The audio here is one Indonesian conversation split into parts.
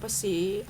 apa sih?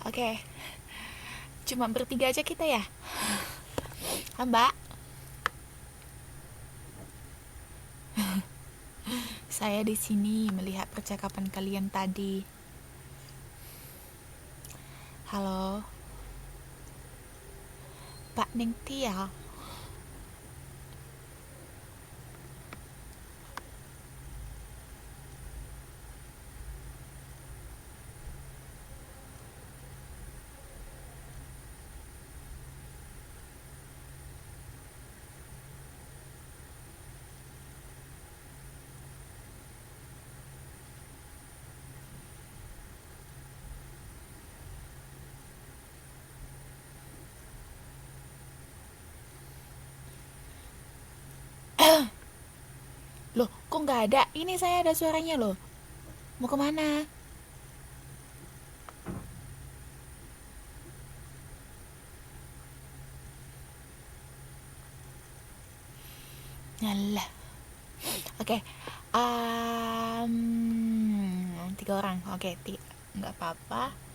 Oke, cuma bertiga aja kita ya, Mbak. Saya di sini melihat percakapan kalian tadi. Halo, Pak Neng Tia. Loh, kok nggak ada? Ini saya ada suaranya loh. Mau kemana? Nyalah. Oke, tiga orang. Oke, nggak apa-apa.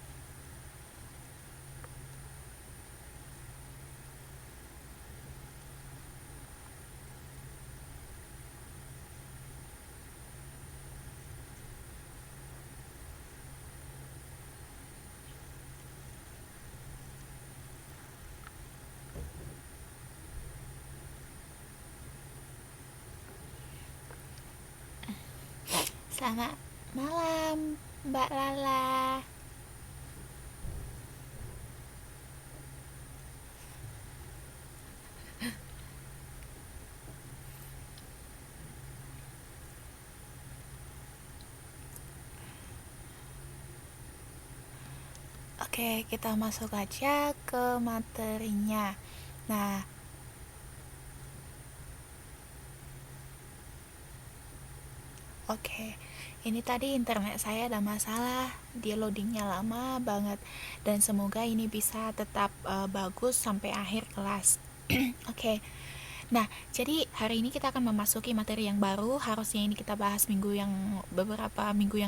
Selamat malam, Mbak Lala. Oke, kita masuk aja ke materinya. Nah, oke. Ini tadi internet saya ada masalah, dia loadingnya lama banget, dan semoga ini bisa tetap bagus sampai akhir kelas. Oke. Nah, jadi hari ini kita akan memasuki materi yang baru. Harusnya ini kita bahas beberapa minggu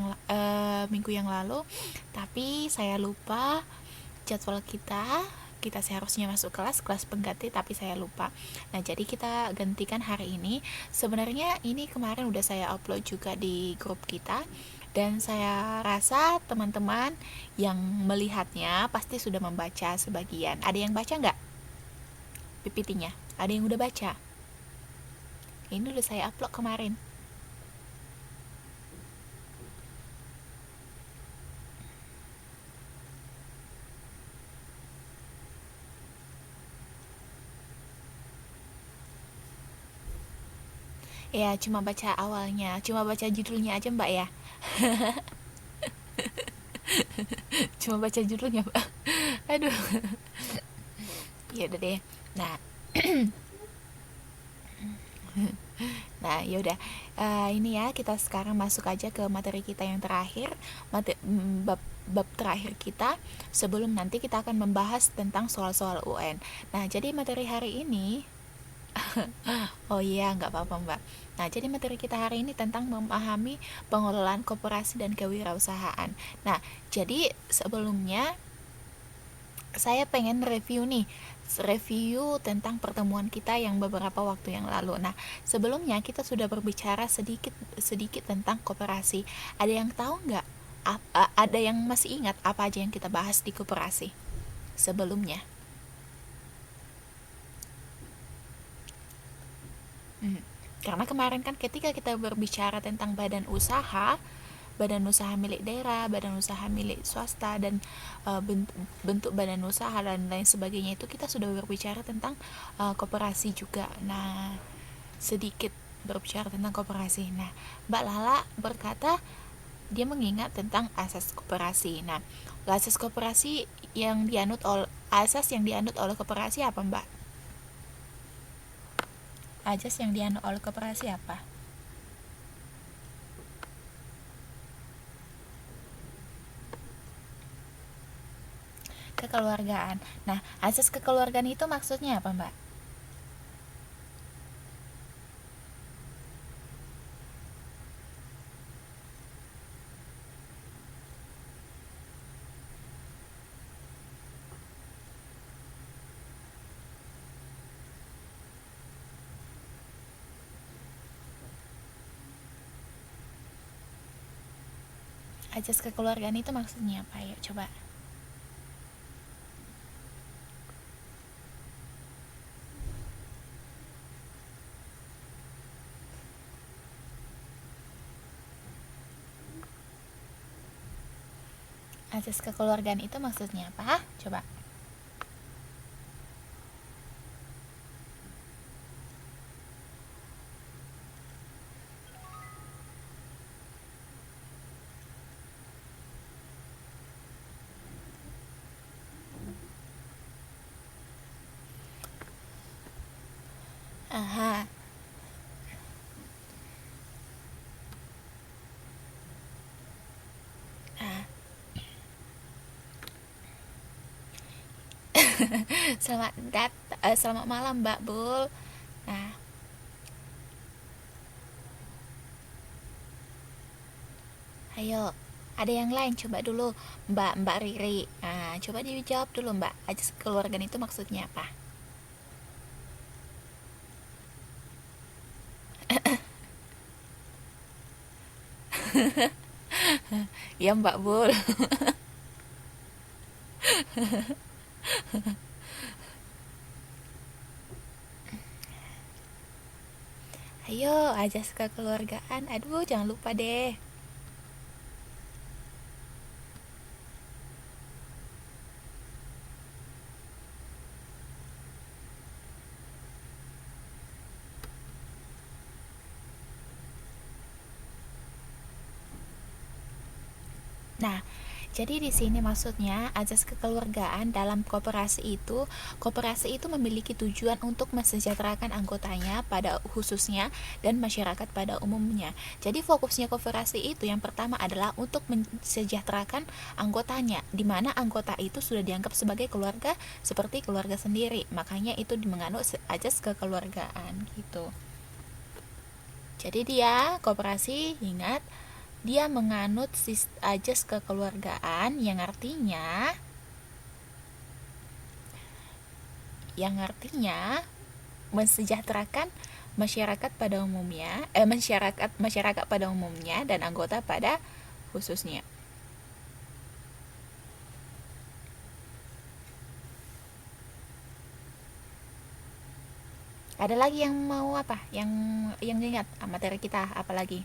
yang lalu, tapi saya lupa jadwal kita seharusnya masuk kelas pengganti, tapi saya lupa. Nah, jadi kita gantikan hari ini. Sebenarnya ini kemarin udah saya upload juga di grup kita, dan saya rasa teman-teman yang melihatnya pasti sudah membaca sebagian. Ada yang baca nggak PPT-nya? Ada yang udah baca? Ini udah saya upload kemarin. Ya, cuma baca awalnya, cuma baca judulnya aja Mbak ya. Cuma baca judulnya Mbak. Aduh. Ya udah deh. Nah, ya udah. Ini ya, kita sekarang masuk aja ke materi kita yang terakhir, bab terakhir kita, sebelum nanti kita akan membahas tentang soal-soal UN. Nah, jadi materi hari ini oh iya, nggak apa-apa Mbak. Nah, jadi materi kita hari ini tentang memahami pengelolaan koperasi dan kewirausahaan. Nah, jadi sebelumnya saya pengen review tentang pertemuan kita yang beberapa waktu yang lalu. Nah, sebelumnya kita sudah berbicara sedikit tentang koperasi. Ada yang tahu nggak? Ada yang masih ingat apa aja yang kita bahas di koperasi sebelumnya? Karena kemarin kan ketika kita berbicara tentang badan usaha milik daerah, badan usaha milik swasta, dan bentuk badan usaha dan lain sebagainya, itu kita sudah berbicara tentang koperasi juga. Nah, sedikit berbicara tentang koperasi. Nah, Mbak Lala berkata dia mengingat tentang asas koperasi. Nah, asas yang dianut oleh koperasi apa, Mbak? Asas yang dianut oleh koperasi apa? Kekeluargaan. Nah, asas kekeluargaan itu maksudnya apa, Mbak? Asas kekeluargaan itu maksudnya apa? Yuk coba. Asas kekeluargaan itu maksudnya apa? Coba. Aha. Ah. Selamat malam Mbak Bul. Nah, ayo. Ada yang lain coba dulu, Mbak Riri. Nah, coba dijawab dulu Mbak. Asas kekeluargaan itu maksudnya apa? Ya Mbak Bul. Ayo, asas kekeluargaan. Aduh, jangan lupa deh. Nah, jadi di sini maksudnya azas kekeluargaan dalam koperasi itu memiliki tujuan untuk mensejahterakan anggotanya pada khususnya dan masyarakat pada umumnya. Jadi fokusnya koperasi itu yang pertama adalah untuk mensejahterakan anggotanya, di mana anggota itu sudah dianggap sebagai keluarga seperti keluarga sendiri. Makanya itu menganut azas kekeluargaan gitu. Jadi dia koperasi, ingat, dia menganut ajas kekeluargaan yang artinya mensejahterakan masyarakat pada umumnya, masyarakat pada umumnya dan anggota pada khususnya. Ada lagi yang mau apa? Yang ingat materi kita apa lagi?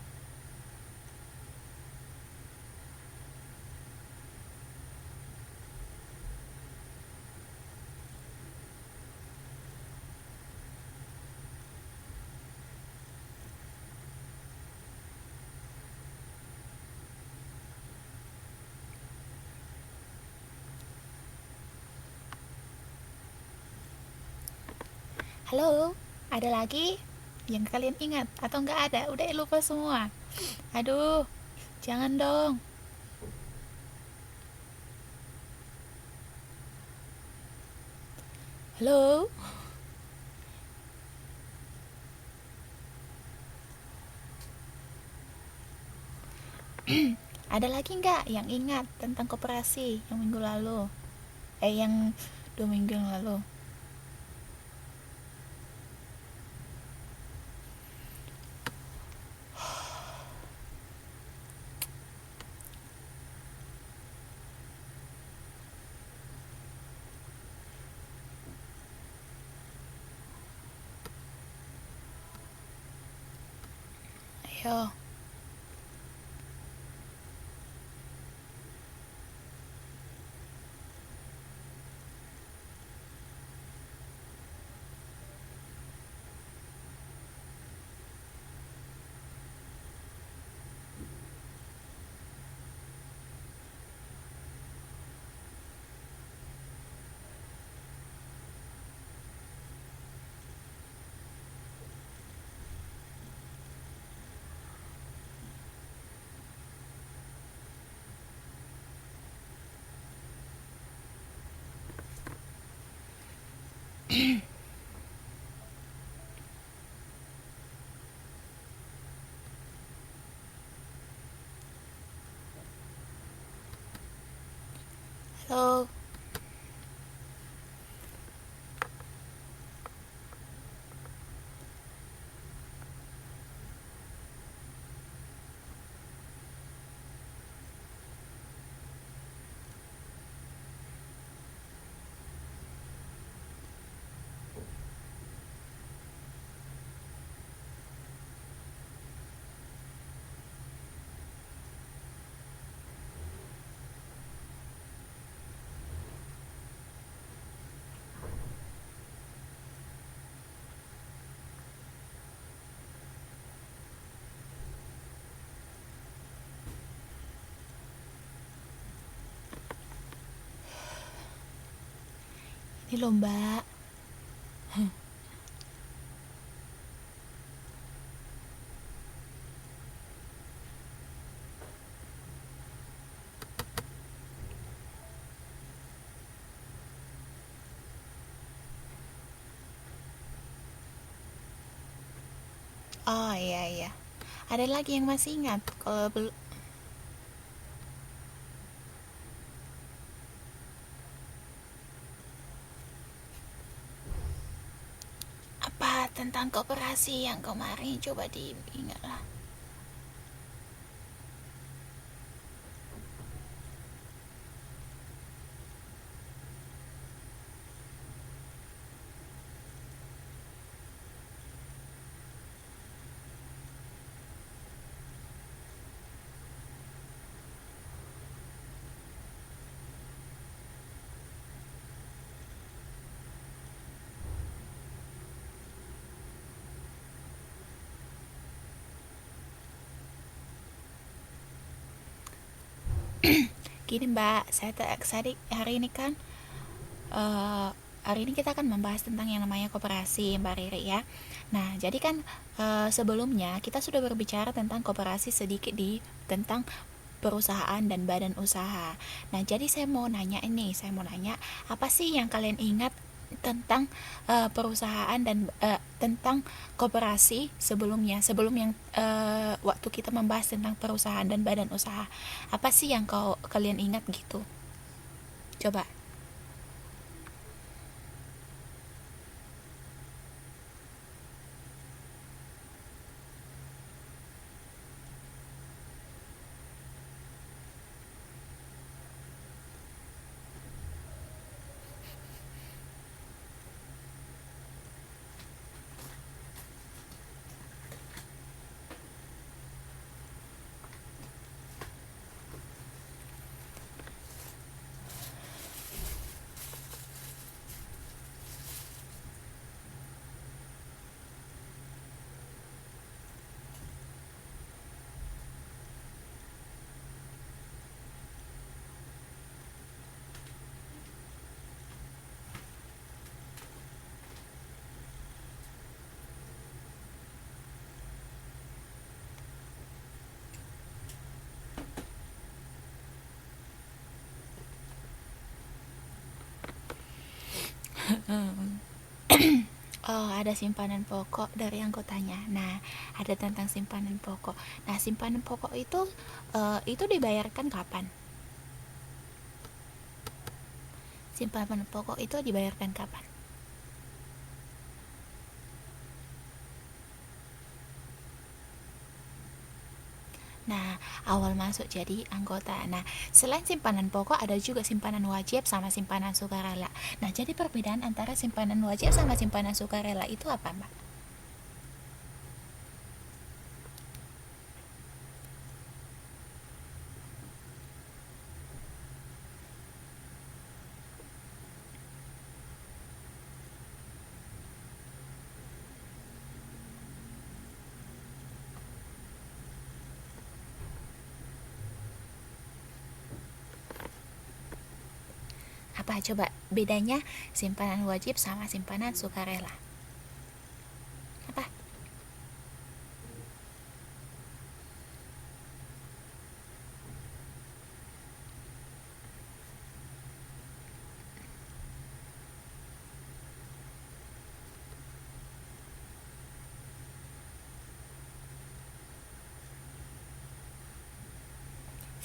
Halo, ada lagi yang kalian ingat atau nggak ada? Udah lupa semua. Aduh, jangan dong. Halo, ada lagi nggak yang ingat tentang koperasi yang minggu lalu? Yang 2 minggu yang lalu. Ayo. Halo. Ini lomba. Oh iya iya. Ada lagi yang masih ingat? Kalau belum, apa tentang koperasi yang kemarin coba diingat lah. Gini Mbak, hari ini kan eh, hari ini kita akan membahas tentang yang namanya koperasi Mbak Riri ya. Nah, jadi kan sebelumnya kita sudah berbicara tentang koperasi sedikit di tentang perusahaan dan badan usaha. Nah, jadi saya mau nanya apa sih yang kalian ingat tentang perusahaan dan tentang koperasi sebelumnya, sebelum yang waktu kita membahas tentang perusahaan dan badan usaha. Apa sih yang kalian ingat gitu? Coba. Oh, ada simpanan pokok dari yang tanya. Nah, ada tentang simpanan pokok. Nah, simpanan pokok itu dibayarkan kapan? Simpanan pokok itu dibayarkan kapan? Nah, awal masuk jadi anggota. Nah, selain simpanan pokok ada juga simpanan wajib sama simpanan sukarela. Nah, jadi perbedaan antara simpanan wajib sama simpanan sukarela itu apa, Mbak? Apa coba bedanya simpanan wajib sama simpanan sukarela? Apa?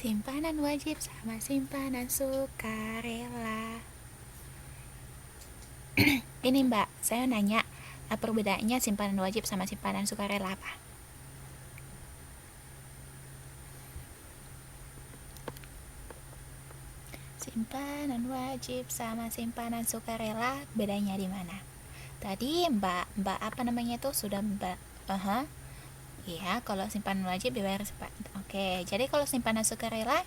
Simpanan wajib sama simpanan sukarela. Ini Mbak, saya nanya, apa perbedaannya simpanan wajib sama simpanan sukarela apa? Simpanan wajib sama simpanan sukarela bedanya di mana? Tadi Mbak apa namanya tuh sudah Mbak. Iya, kalau simpanan wajib dibayar Oke, jadi kalau simpanan sukarela.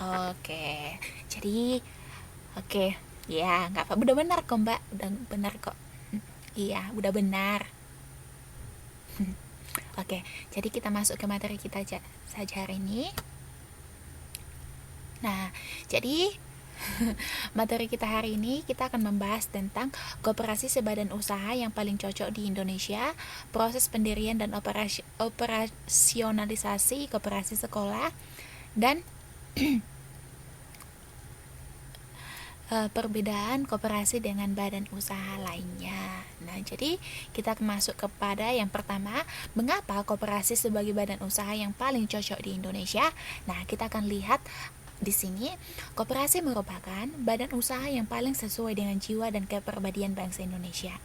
Oke, jadi oke, ya nggak apa, udah benar kok Mbak, udah benar kok. Iya, udah benar. Oke, jadi kita masuk ke materi kita saja hari ini. Nah, jadi materi kita hari ini kita akan membahas tentang koperasi sebadan usaha yang paling cocok di Indonesia, proses pendirian dan operasionalisasi koperasi sekolah, dan perbedaan koperasi dengan badan usaha lainnya. Nah, jadi kita masuk kepada yang pertama, mengapa koperasi sebagai badan usaha yang paling cocok di Indonesia? Nah, kita akan lihat di sini, koperasi merupakan badan usaha yang paling sesuai dengan jiwa dan kepribadian bangsa Indonesia.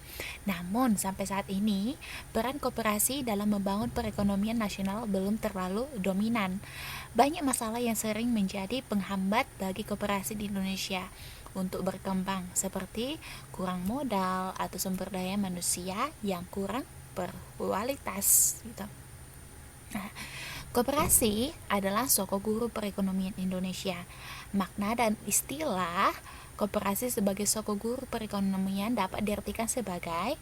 Namun, sampai saat ini, peran koperasi dalam membangun perekonomian nasional belum terlalu dominan. Banyak masalah yang sering menjadi penghambat bagi koperasi di Indonesia untuk berkembang, seperti kurang modal atau sumber daya manusia yang kurang berkualitas gitu. Nah, Koperasi adalah sosok guru perekonomian Indonesia. Makna dan istilah koperasi sebagai sosok guru perekonomian dapat diartikan sebagai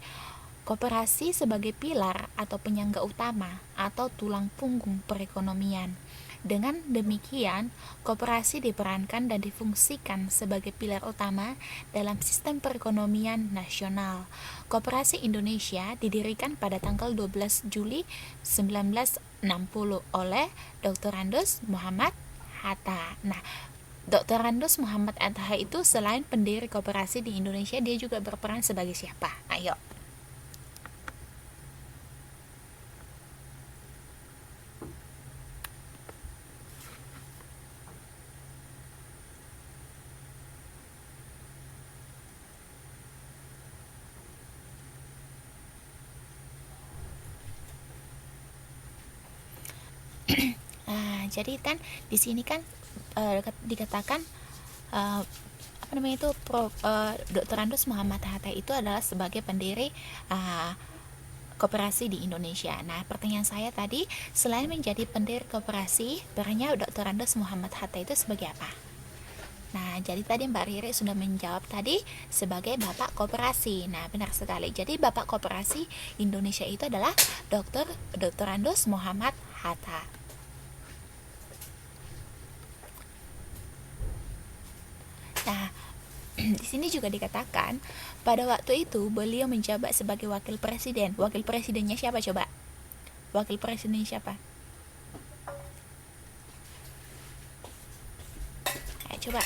koperasi sebagai pilar atau penyangga utama atau tulang punggung perekonomian. Dengan demikian, koperasi diperankan dan difungsikan sebagai pilar utama dalam sistem perekonomian nasional. Koperasi Indonesia didirikan pada tanggal 12 Juli 1960 oleh Dr. Andos Muhammad Hatta. Nah, Dr. Andos Muhammad Hatta itu selain pendiri koperasi di Indonesia, dia juga berperan sebagai siapa? Ayo. Nah, jadi kan di sini kan dikatakan apa namanya itu Dr. Andos Muhammad Hatta itu adalah sebagai pendiri koperasi di Indonesia. Nah, pertanyaan saya tadi, selain menjadi pendiri koperasi, perannya Dr. Andos Muhammad Hatta itu sebagai apa? Nah, jadi tadi Mbak Riri sudah menjawab tadi sebagai Bapak Koperasi. Nah, benar sekali. Jadi Bapak Koperasi Indonesia itu adalah Dr. Andos Muhammad Hatta. Nah, di sini juga dikatakan pada waktu itu beliau menjabat sebagai wakil presiden. Wakil presidennya siapa coba? Wakil presiden siapa? Coba,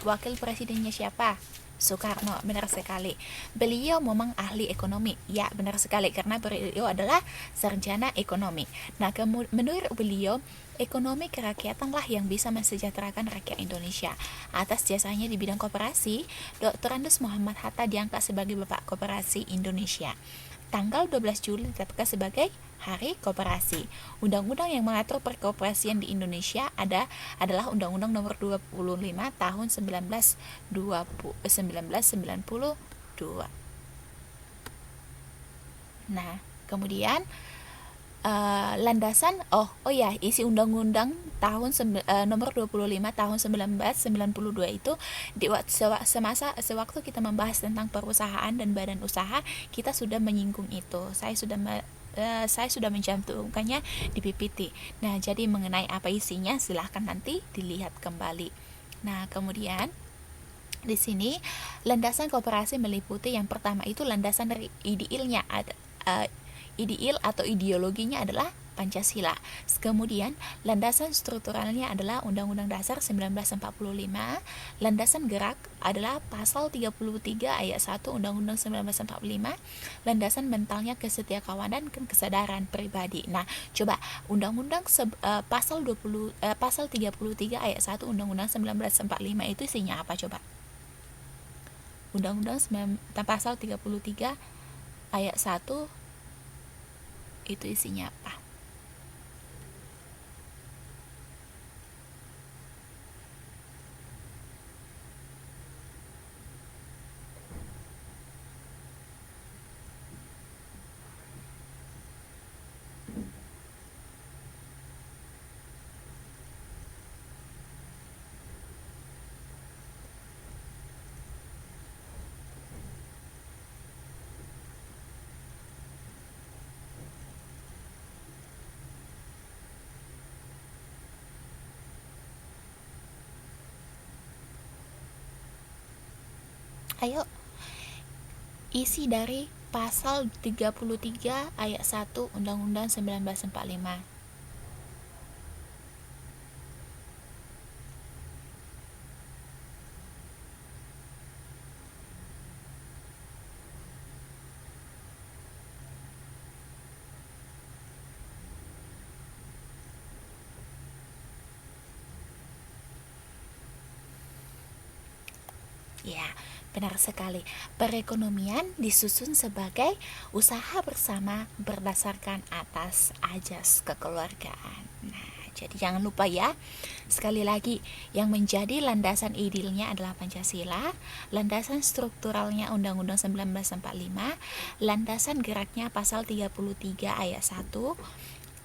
wakil presidennya siapa? Soekarno, benar sekali. Beliau memang ahli ekonomi. Ya, benar sekali, karena beliau adalah sarjana ekonomi. Nah, menurut beliau, ekonomi kerakyatanlah yang bisa mensejahterakan rakyat Indonesia. Atas jasanya di bidang koperasi, Dr. Andos Muhammad Hatta diangkat sebagai Bapak Koperasi Indonesia. Tanggal 12 Juli ditetapkan sebagai Hari Koperasi. Undang-undang yang mengatur perkoperasian di Indonesia adalah Undang-Undang Nomor 25 Tahun 1992. Nah, kemudian landasan isi undang-undang tahun nomor 25 tahun 1992 itu sewaktu kita membahas tentang perusahaan dan badan usaha, kita sudah menyinggung itu. Saya sudah mencantumkannya di PPT. Nah, jadi mengenai apa isinya silahkan nanti dilihat kembali. Nah, kemudian di sini landasan koperasi meliputi yang pertama itu landasan dari idealnya ideal atau ideologinya adalah Pancasila. Kemudian landasan strukturalnya adalah Undang-Undang Dasar 1945. Landasan gerak adalah pasal 33 ayat 1 Undang-Undang 1945. Landasan mentalnya kesetiakawanan dan kesadaran pribadi. Nah, coba Undang-Undang pasal 33 ayat 1 Undang-Undang 1945 itu isinya apa coba? Undang-Undang pasal 33 ayat 1 itu isinya apa? Ayo, isi dari pasal 33 ayat 1 Undang-Undang 1945. Ya, benar sekali. Perekonomian disusun sebagai usaha bersama berdasarkan atas ajas kekeluargaan. Nah, jadi jangan lupa ya. Sekali lagi, yang menjadi landasan idealnya adalah Pancasila, landasan strukturalnya Undang-Undang 1945, landasan geraknya pasal 33 ayat 1,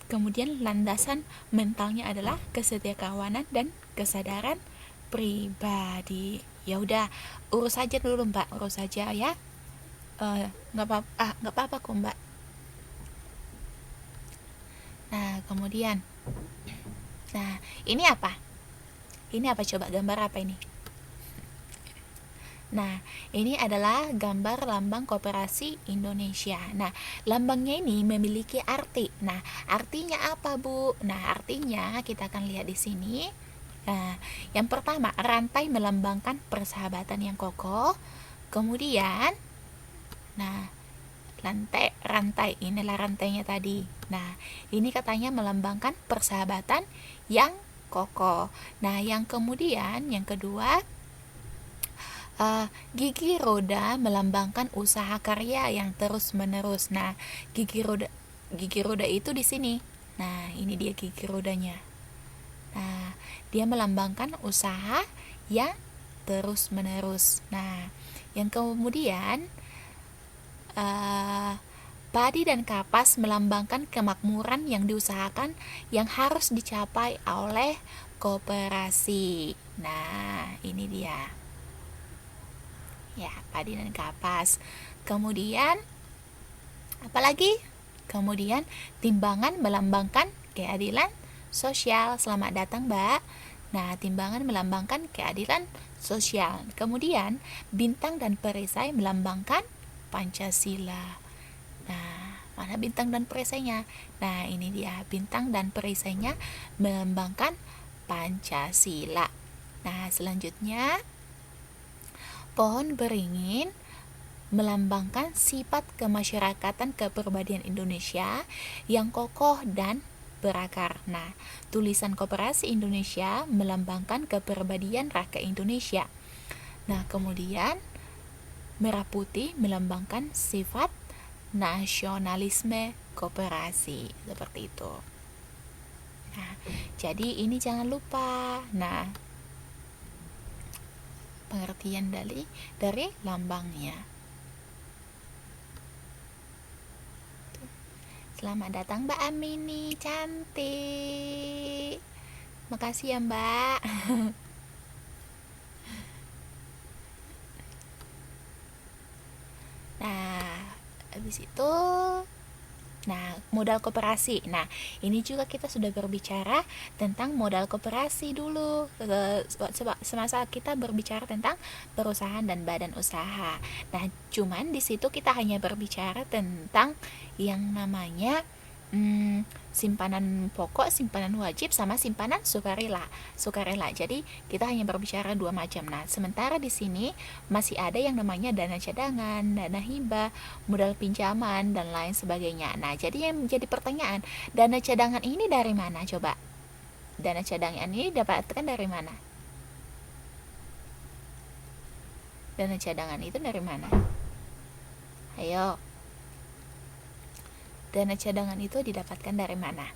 Kemudian landasan mentalnya adalah kesetiakawanan dan kesadaran pribadi. Ya udah, urus aja dulu Mbak, urus aja ya. Nggak apa-apa kok Mbak. Nah kemudian, nah ini apa? Ini apa coba, gambar apa ini? Nah, ini adalah gambar lambang Koperasi Indonesia. Nah, lambangnya ini memiliki arti. Nah, artinya apa, Bu? Nah, artinya kita akan lihat di sini. Nah, yang pertama, rantai melambangkan persahabatan yang kokoh. Kemudian, nah, rantai, inilah rantainya tadi. Nah, ini katanya melambangkan persahabatan yang kokoh. Nah, yang kemudian, yang kedua, gigi roda melambangkan usaha karya yang terus menerus. Nah, gigi roda itu di sini. Nah, ini dia gigi rodanya. Nah, dia melambangkan usaha yang terus menerus. Nah, yang kemudian padi dan kapas melambangkan kemakmuran yang diusahakan yang harus dicapai oleh koperasi. Nah, ini dia. Ya, padi dan kapas. Kemudian apalagi? Kemudian timbangan melambangkan keadilan sosial. Selamat datang, Mbak. Nah, timbangan melambangkan keadilan sosial. Kemudian bintang dan perisai melambangkan Pancasila. Nah, mana bintang dan perisainya? Nah, ini dia, bintang dan perisainya melambangkan Pancasila. Nah, selanjutnya pohon beringin melambangkan sifat kemasyarakatan kepribadian Indonesia yang kokoh dan berakar. Nah, tulisan Koperasi Indonesia melambangkan kepribadian rakyat Indonesia. Nah, kemudian merah putih melambangkan sifat nasionalisme koperasi, seperti itu. Nah, jadi ini jangan lupa. Nah, pengertian dari lambangnya. Selamat datang Mbak Amini, cantik. Makasih ya Mbak. Nah, habis itu modal koperasi. Nah, ini juga kita sudah berbicara tentang modal koperasi dulu. Semasa kita berbicara tentang perusahaan dan badan usaha. Nah, cuman di situ kita hanya berbicara tentang yang namanya simpanan pokok, simpanan wajib, sama simpanan sukarela. Jadi kita hanya berbicara dua macam. Nah, sementara di sini masih ada yang namanya dana cadangan, dana hibah, modal pinjaman dan lain sebagainya. Nah, jadi yang menjadi pertanyaan, dana cadangan ini dari mana coba? Dana cadangan ini dapatkan dari mana? Dana cadangan itu dari mana? Ayo. Dana cadangan itu didapatkan dari mana?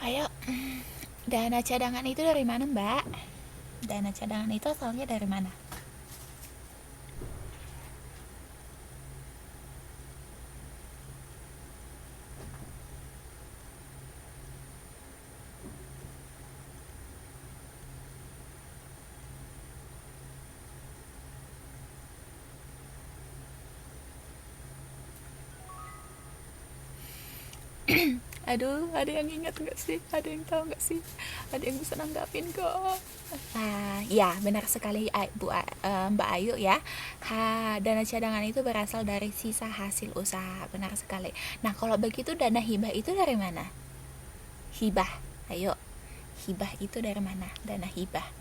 Ayo. Dana cadangan itu dari mana, Mbak? Dana cadangan itu asalnya dari mana? Aduh, ada yang ingat nggak sih? Ada yang tahu nggak sih? Ada yang bisa nanggapin kok? Ya, benar sekali Mbak Ayu ya. Dana cadangan itu berasal dari sisa hasil usaha, benar sekali. Nah, kalau begitu dana hibah itu dari mana? Hibah, ayo. Hibah itu dari mana? Dana hibah.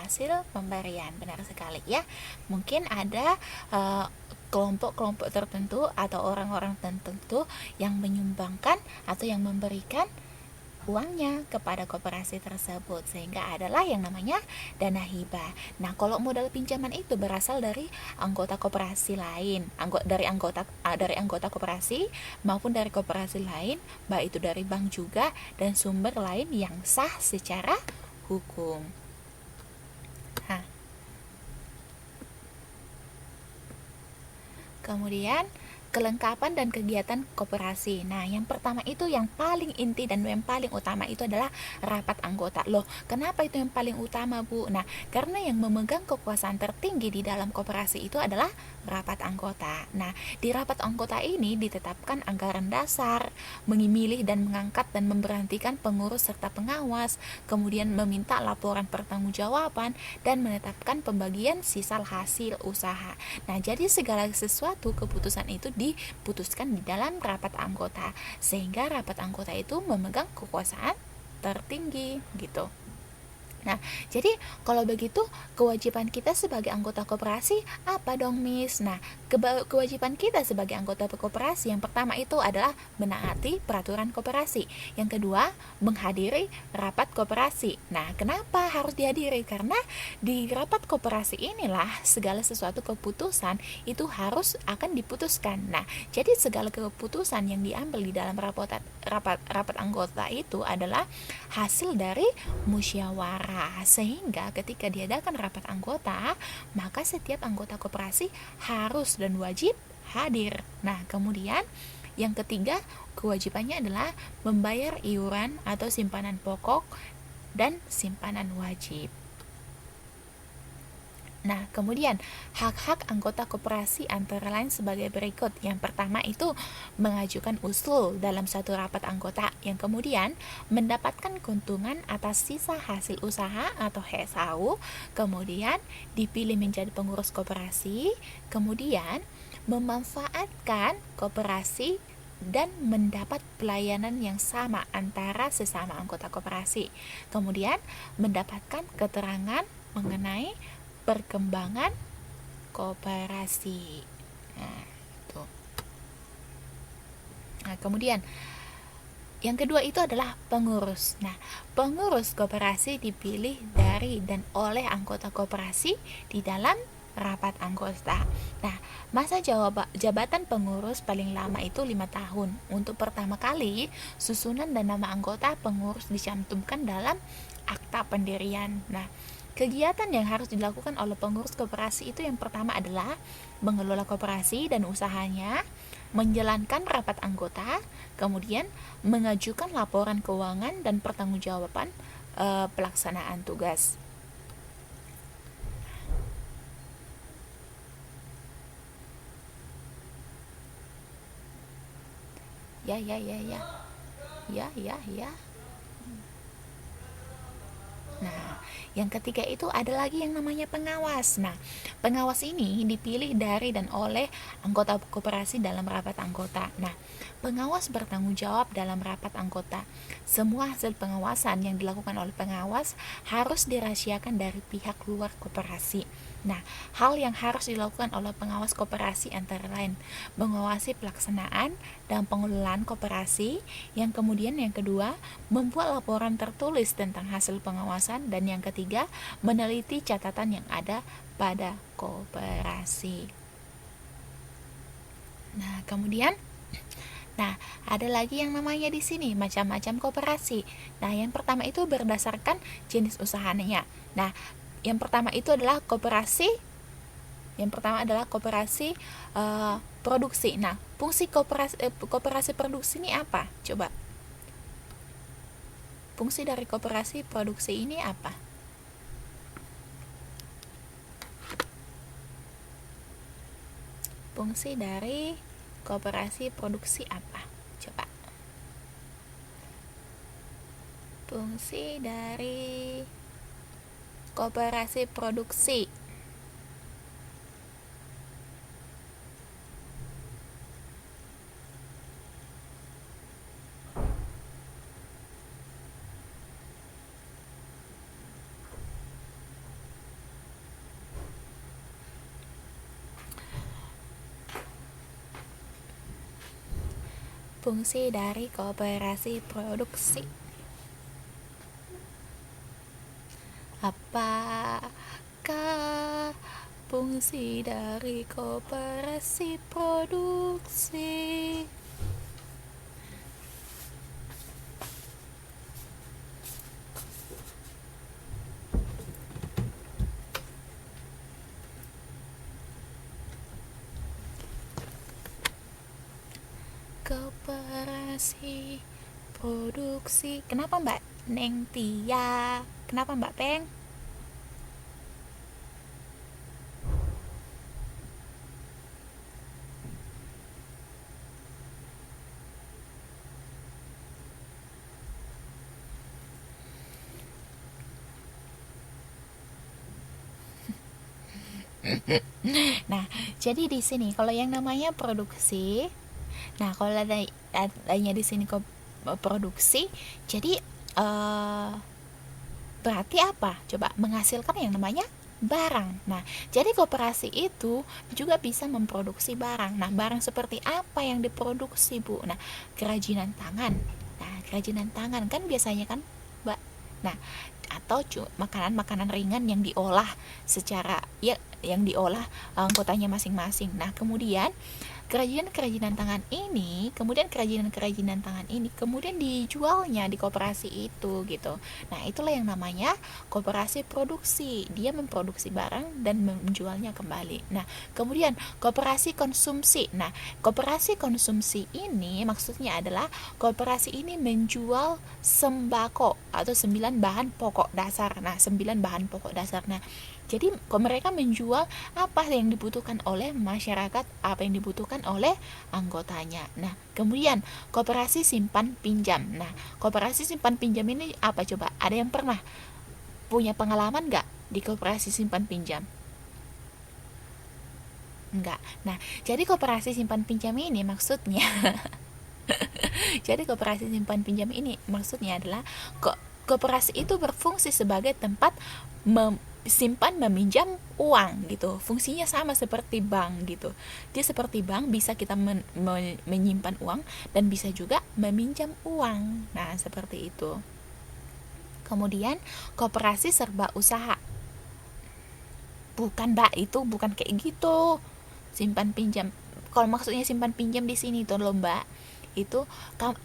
hasil pemberian. Benar sekali ya. Mungkin ada kelompok-kelompok tertentu atau orang-orang tertentu yang menyumbangkan atau yang memberikan uangnya kepada koperasi tersebut, sehingga adalah yang namanya dana hibah. Nah, kalau modal pinjaman itu berasal dari anggota koperasi lain, dari anggota koperasi maupun dari koperasi lain, baik itu dari bank juga, dan sumber lain yang sah secara hukum. Nah, kemudian kelengkapan dan kegiatan koperasi. Nah, yang pertama itu yang paling inti dan yang paling utama itu adalah rapat anggota. Loh, kenapa itu yang paling utama, Bu? Nah, karena yang memegang kekuasaan tertinggi di dalam koperasi itu adalah rapat anggota. Nah, di rapat anggota ini ditetapkan anggaran dasar, memilih dan mengangkat dan memberhentikan pengurus serta pengawas, kemudian meminta laporan pertanggungjawaban dan menetapkan pembagian sisa hasil usaha. Nah, jadi segala sesuatu keputusan itu diputuskan di dalam rapat anggota, sehingga rapat anggota itu memegang kekuasaan tertinggi gitu. Nah, jadi kalau begitu kewajiban kita sebagai anggota koperasi apa dong, Miss? Nah, kewajiban kita sebagai anggota koperasi yang pertama itu adalah menaati peraturan koperasi. Yang kedua, menghadiri rapat koperasi. Nah, kenapa harus dihadiri? Karena di rapat koperasi inilah segala sesuatu keputusan itu harus akan diputuskan. Nah, jadi segala keputusan yang diambil di dalam rapat anggota itu adalah hasil dari musyawarah, sehingga ketika diadakan rapat anggota, maka setiap anggota koperasi harus dan wajib hadir. Nah, kemudian yang ketiga, kewajibannya adalah membayar iuran atau simpanan pokok dan simpanan wajib. Nah, kemudian hak-hak anggota koperasi antara lain sebagai berikut. Yang pertama itu mengajukan usul dalam satu rapat anggota, yang kemudian mendapatkan keuntungan atas sisa hasil usaha atau HSAU, kemudian dipilih menjadi pengurus koperasi, kemudian memanfaatkan koperasi dan mendapat pelayanan yang sama antara sesama anggota koperasi, kemudian mendapatkan keterangan mengenai perkembangan koperasi. Nah, itu. Nah, kemudian yang kedua itu adalah pengurus. Nah, pengurus koperasi dipilih dari dan oleh anggota koperasi di dalam rapat anggota. Nah, masa jabatan pengurus paling lama itu 5 tahun. Untuk pertama kali, susunan dan nama anggota pengurus dicantumkan dalam akta pendirian. Nah, kegiatan yang harus dilakukan oleh pengurus koperasi itu yang pertama adalah mengelola koperasi dan usahanya, menjalankan rapat anggota, kemudian mengajukan laporan keuangan dan pertanggungjawaban pelaksanaan tugas. Ya. Nah, yang ketiga itu ada lagi yang namanya pengawas. Nah, pengawas ini dipilih dari dan oleh anggota koperasi dalam rapat anggota. Nah, pengawas bertanggung jawab dalam rapat anggota. Semua hasil pengawasan yang dilakukan oleh pengawas harus dirahasiakan dari pihak luar koperasi. Nah, hal yang harus dilakukan oleh pengawas koperasi antara lain mengawasi pelaksanaan dan pengelolaan koperasi, yang kedua, membuat laporan tertulis tentang hasil pengawasan, dan yang ketiga, meneliti catatan yang ada pada koperasi. Nah, kemudian ada lagi yang namanya di sini macam-macam koperasi. Nah, yang pertama itu berdasarkan jenis usahanya. Nah, yang pertama itu adalah koperasi. Yang pertama adalah koperasi produksi. Nah, fungsi koperasi produksi ini apa? Coba. Fungsi dari koperasi produksi ini apa? Fungsi dari koperasi produksi apa? Coba. Fungsi dari koperasi produksi. fungsi dari koperasi produksi? Apakah fungsi dari koperasi produksi? Koperasi produksi. Kenapa Mbak Neng Tia? Kenapa Mbak Peng? Nah, jadi di sini kalau yang namanya produksi, nah kalau adanya di sini produksi, jadi berarti apa? Coba menghasilkan yang namanya barang. Nah, jadi koperasi itu juga bisa memproduksi barang. Nah, barang seperti apa yang diproduksi, Bu? Nah, kerajinan tangan. Nah, kerajinan tangan kan biasanya kan, Mbak. Nah, atau makanan-makanan ringan yang diolah secara ya yang diolah anggotanya masing-masing. Nah, kemudian kerajinan tangan ini kemudian dijualnya di koperasi itu gitu. Nah, itulah yang namanya koperasi produksi. Dia memproduksi barang dan menjualnya kembali. Nah, kemudian koperasi konsumsi. Nah, koperasi konsumsi ini maksudnya adalah koperasi ini menjual sembako atau 9 bahan pokok dasar. Nah, 9 bahan pokok dasar. Nah, jadi mereka menjual apa yang dibutuhkan oleh masyarakat, apa yang dibutuhkan oleh anggotanya. Nah, kemudian koperasi simpan pinjam. Nah, koperasi simpan pinjam ini apa coba? Ada yang pernah punya pengalaman nggak di koperasi simpan pinjam? Enggak. Nah, jadi koperasi simpan pinjam ini maksudnya jadi koperasi simpan pinjam ini maksudnya adalah koperasi itu berfungsi sebagai tempat simpan meminjam uang gitu. Fungsinya sama seperti bank gitu. Dia seperti bank, bisa kita menyimpan uang dan bisa juga meminjam uang. Nah, seperti itu. Kemudian koperasi serba usaha. Bukan, Mbak, itu bukan kayak gitu. Simpan pinjam. Kalau maksudnya simpan pinjam di sini tuh loh, Mbak, itu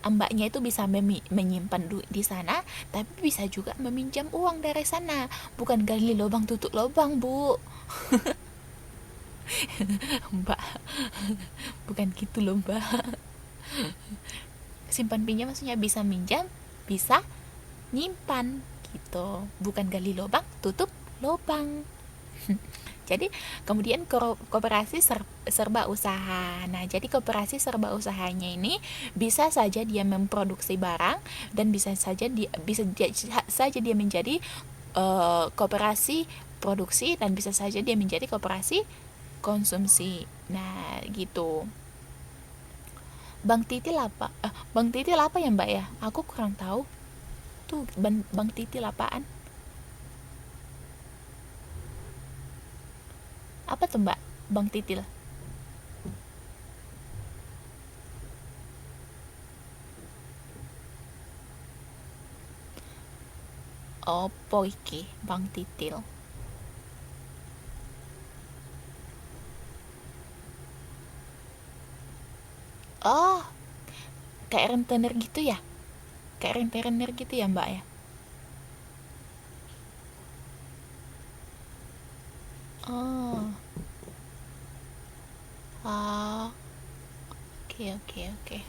mbaknya itu bisa menyimpan duit di sana, tapi bisa juga meminjam uang dari sana. Bukan gali lubang tutup lubang, Bu. Mbak, bukan gitu loh, Mbak. Simpan pinjam maksudnya bisa minjam, bisa nyimpan gitu. Bukan gali lubang tutup lubang. Jadi kemudian koperasi serba usaha. Nah, jadi koperasi serba usahanya ini bisa saja dia memproduksi barang dan bisa saja dia menjadi koperasi produksi dan bisa saja dia menjadi koperasi konsumsi. Nah, gitu. Bang Titil apa? Bang Titil apa ya, Mbak ya? Aku kurang tahu. Tuh, Bang Titil apaan? Apa tuh, Mbak? Bang Titil. Opo iki Bang Titil? Oh, kayak rentenir gitu ya? Kayak rentenir gitu ya, Mbak ya? Oh. Oh, oke oke oke.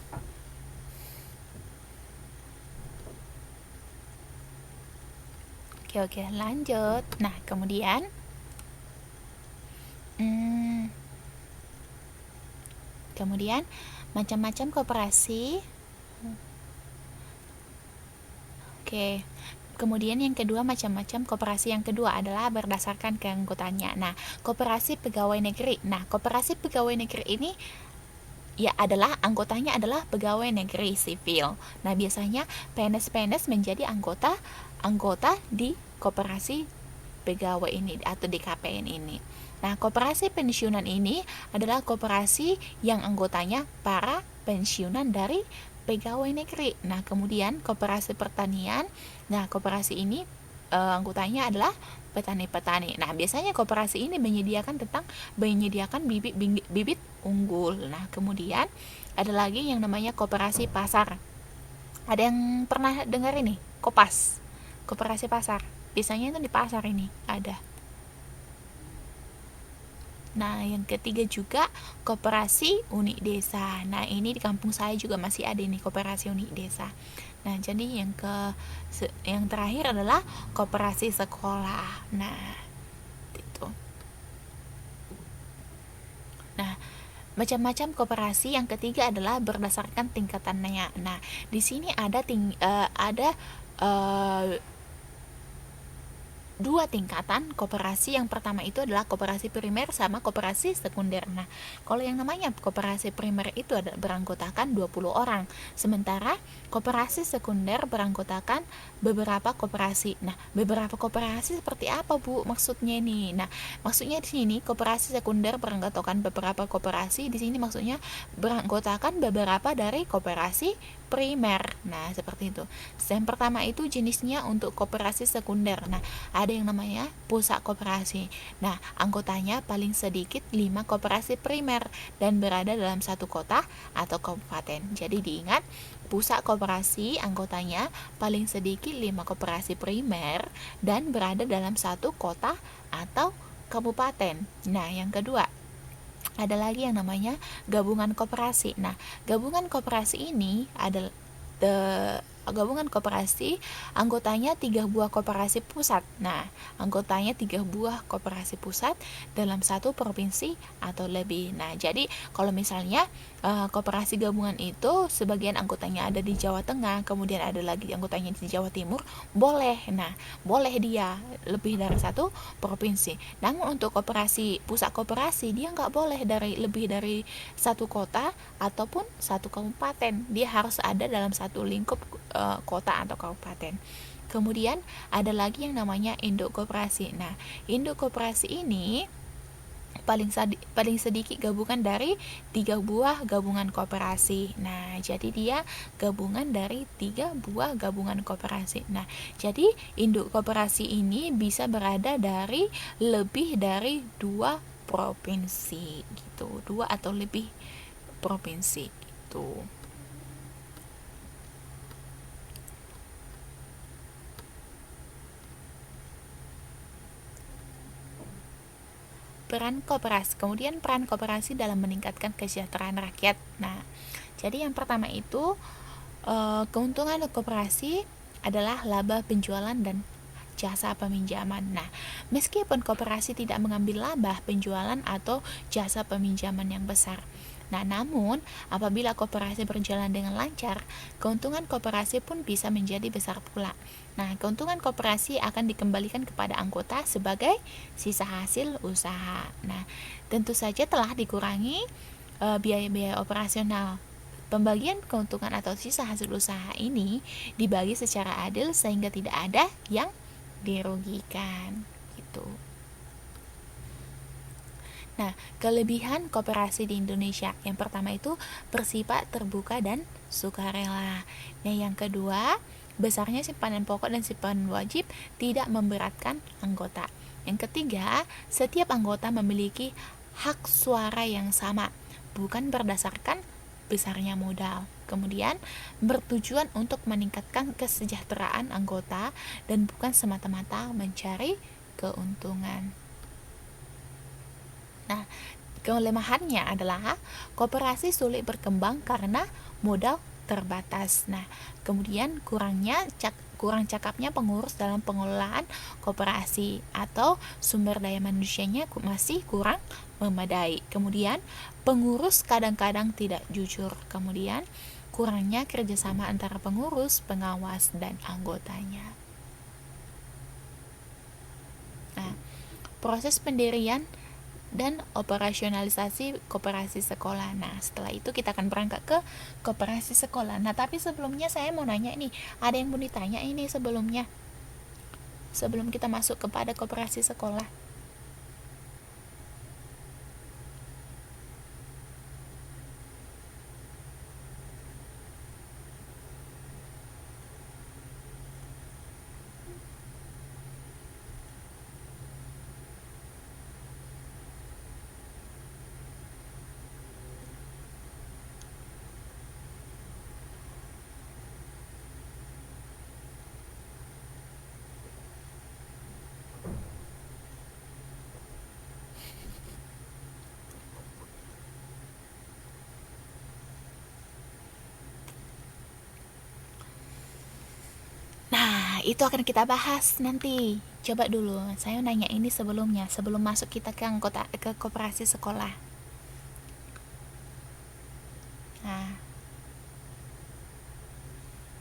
Oke oke, lanjut. Nah, kemudian hmm, kemudian macam-macam koperasi. Oke. Kemudian yang kedua, macam-macam koperasi yang kedua adalah berdasarkan keanggotaannya. Nah, koperasi pegawai negeri. Nah, koperasi pegawai negeri ini ya adalah anggotanya adalah pegawai negeri sipil. Nah, biasanya PNS-PNS menjadi anggota di koperasi pegawai ini atau di KPN ini. Nah, koperasi pensiunan ini adalah koperasi yang anggotanya para pensiunan dari pegawai negeri. Nah, kemudian koperasi pertanian. Nah, koperasi ini anggotanya adalah petani-petani. Nah, biasanya koperasi ini menyediakan bibit unggul. Nah, kemudian ada lagi yang namanya koperasi pasar. Ada yang pernah dengar ini? Kopas. Koperasi pasar. Biasanya itu di pasar ini ada. Nah, yang ketiga juga koperasi unit desa. Nah, ini di kampung saya juga masih ada nih koperasi unit desa. Nah, jadi yang terakhir adalah koperasi sekolah. Nah, itu. Nah, macam-macam koperasi. Yang ketiga adalah berdasarkan tingkatannya. Nah, di sini ada dua tingkatan koperasi. Yang pertama itu adalah koperasi primer sama koperasi sekunder. Nah, kalau yang namanya koperasi primer itu ada beranggotakan 20 orang. Sementara koperasi sekunder beranggotakan beberapa koperasi. Nah, beberapa koperasi seperti apa, Bu? Maksudnya ini. Nah, maksudnya di sini koperasi sekunder beranggotakan beberapa koperasi. Di sini maksudnya beranggotakan beberapa dari koperasi primer. Nah, seperti itu. Yang pertama itu jenisnya untuk koperasi sekunder. Nah, ada yang namanya pusat koperasi. Nah, anggotanya paling sedikit 5 koperasi primer dan berada dalam satu kota atau kabupaten. Jadi diingat, pusat koperasi anggotanya paling sedikit 5 koperasi primer dan berada dalam satu kota atau kabupaten. Nah, yang kedua, ada lagi yang namanya gabungan koperasi. Nah, gabungan koperasi ini adalah gabungan koperasi anggotanya 3 buah koperasi pusat. Nah, anggotanya 3 buah koperasi pusat dalam satu provinsi atau lebih. Nah, jadi kalau misalnya koperasi gabungan itu sebagian anggotanya ada di Jawa Tengah, kemudian ada lagi anggotanya di Jawa Timur, boleh. Nah, boleh dia lebih dari satu provinsi. Namun untuk koperasi pusat koperasi dia nggak boleh lebih dari satu kota ataupun satu kabupaten. Dia harus ada dalam satu lingkup kota atau kabupaten. Kemudian ada lagi yang namanya induk koperasi. Nah, induk koperasi ini paling sedikit gabungan dari 3 buah gabungan koperasi. Nah, jadi dia gabungan dari 3 buah gabungan koperasi. Nah, jadi induk koperasi ini bisa berada dari lebih dari 2 provinsi gitu. 2 atau lebih provinsi gitu. Peran koperasi dalam meningkatkan kesejahteraan rakyat. Nah, jadi yang pertama itu keuntungan koperasi adalah laba penjualan dan jasa peminjaman. Nah, meskipun koperasi tidak mengambil laba penjualan atau jasa peminjaman yang besar. Nah, namun apabila koperasi berjalan dengan lancar, keuntungan koperasi pun bisa menjadi besar pula. Nah, keuntungan koperasi akan dikembalikan kepada anggota sebagai sisa hasil usaha. Nah, tentu saja telah dikurangi biaya-biaya operasional. Pembagian keuntungan atau sisa hasil usaha ini dibagi secara adil sehingga tidak ada yang dirugikan gitu. Nah, kelebihan koperasi di Indonesia yang pertama itu bersifat terbuka dan sukarela. Nah, yang kedua, besarnya simpanan pokok dan simpanan wajib tidak memberatkan anggota. Yang ketiga, setiap anggota memiliki hak suara yang sama, bukan berdasarkan besarnya modal. Kemudian, bertujuan untuk meningkatkan kesejahteraan anggota dan bukan semata-mata mencari keuntungan. Nah, kelemahannya adalah koperasi sulit berkembang karena modal terbatas. Nah, kemudian kurang cakapnya pengurus dalam pengelolaan koperasi atau sumber daya manusianya masih kurang memadai. Kemudian, pengurus kadang-kadang tidak jujur. Kemudian, kurangnya kerjasama antara pengurus, pengawas, dan anggotanya. Nah, proses pendirian dan operasionalisasi koperasi sekolah. Nah, setelah itu kita akan berangkat ke koperasi sekolah. Nah, tapi sebelumnya saya mau nanya nih, ada yang mau ditanya ini sebelumnya? Sebelum kita masuk kepada koperasi sekolah. itu akan kita bahas nanti. Coba dulu, saya nanya ini sebelumnya, sebelum masuk kita ke anggota ke koperasi sekolah. Nah,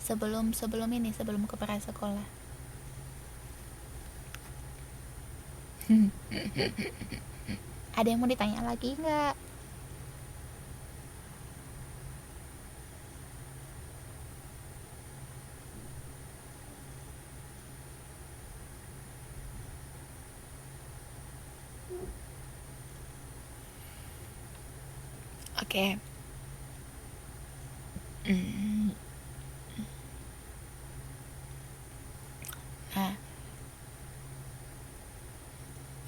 sebelum ini, sebelum koperasi sekolah. Ada yang mau ditanya lagi nggak? Oke. Nah,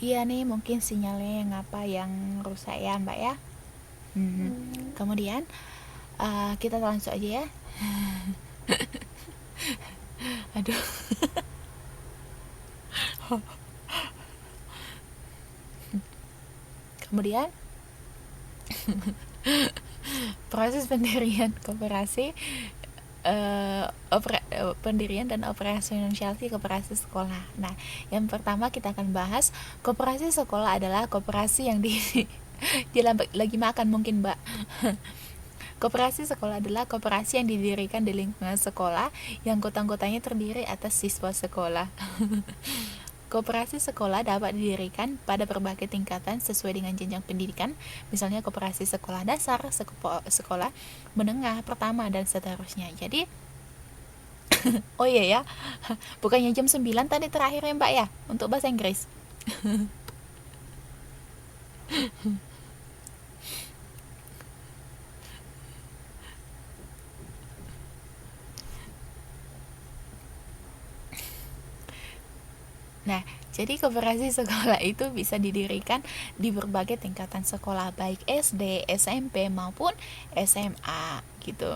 iya nih mungkin sinyalnya yang apa yang rusak ya Mbak ya. Kemudian kita langsung aja ya. Aduh. Kemudian proses pendirian koperasi, pendirian dan operasionalisasi koperasi sekolah. Nah, yang pertama kita akan bahas koperasi sekolah adalah koperasi yang dia lagi makan mungkin Mbak. Koperasi sekolah adalah koperasi yang didirikan di lingkungan sekolah yang anggota-anggotanya terdiri atas siswa sekolah. Koperasi sekolah dapat didirikan pada berbagai tingkatan sesuai dengan jenjang pendidikan, misalnya koperasi sekolah dasar, sekolah menengah, pertama, dan seterusnya. Jadi, oh iya ya, bukannya jam 9 tadi terakhirnya Mbak ya, untuk bahasa Inggris. Nah, jadi koperasi sekolah itu bisa didirikan di berbagai tingkatan sekolah, baik SD, SMP, maupun SMA, gitu.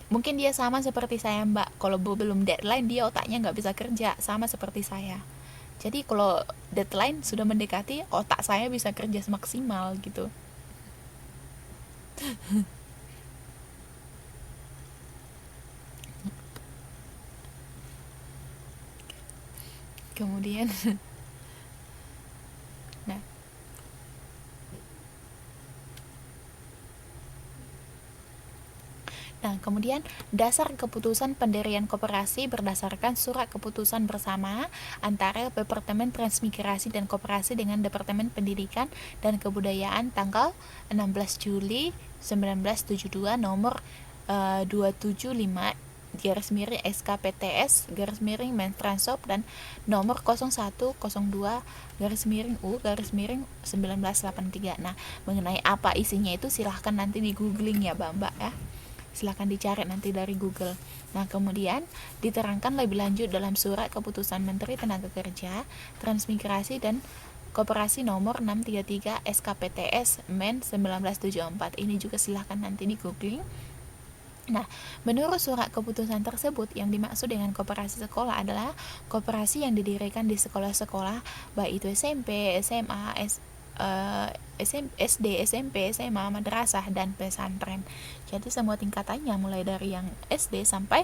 Mungkin dia sama seperti saya Mbak, kalau belum deadline dia otaknya nggak bisa kerja, sama seperti saya. Jadi kalau deadline sudah mendekati, otak saya bisa kerja semaksimal gitu. Kemudian nah, kemudian dasar keputusan pendirian koperasi berdasarkan surat keputusan bersama antara Departemen Transmigrasi dan Koperasi dengan Departemen Pendidikan dan Kebudayaan tanggal 16 Juli 1972 nomor 275 garis miring SKPTS garis miring Mentransop dan nomor 0102 garis miring U garis miring 1983. Nah, mengenai apa isinya itu silahkan nanti di googling ya Mbak ya, silahkan dicari nanti dari Google. Nah, kemudian diterangkan lebih lanjut dalam surat keputusan Menteri Tenaga Kerja, Transmigrasi dan Koperasi nomor 633 SKPTS Men 1974. Ini juga silahkan nanti di googling. Nah, menurut surat keputusan tersebut, yang dimaksud dengan koperasi sekolah adalah koperasi yang didirikan di sekolah-sekolah, baik itu SMP, SMA, SD, SMP, SMA, madrasah, dan pesantren. Jadi semua tingkatannya mulai dari yang SD sampai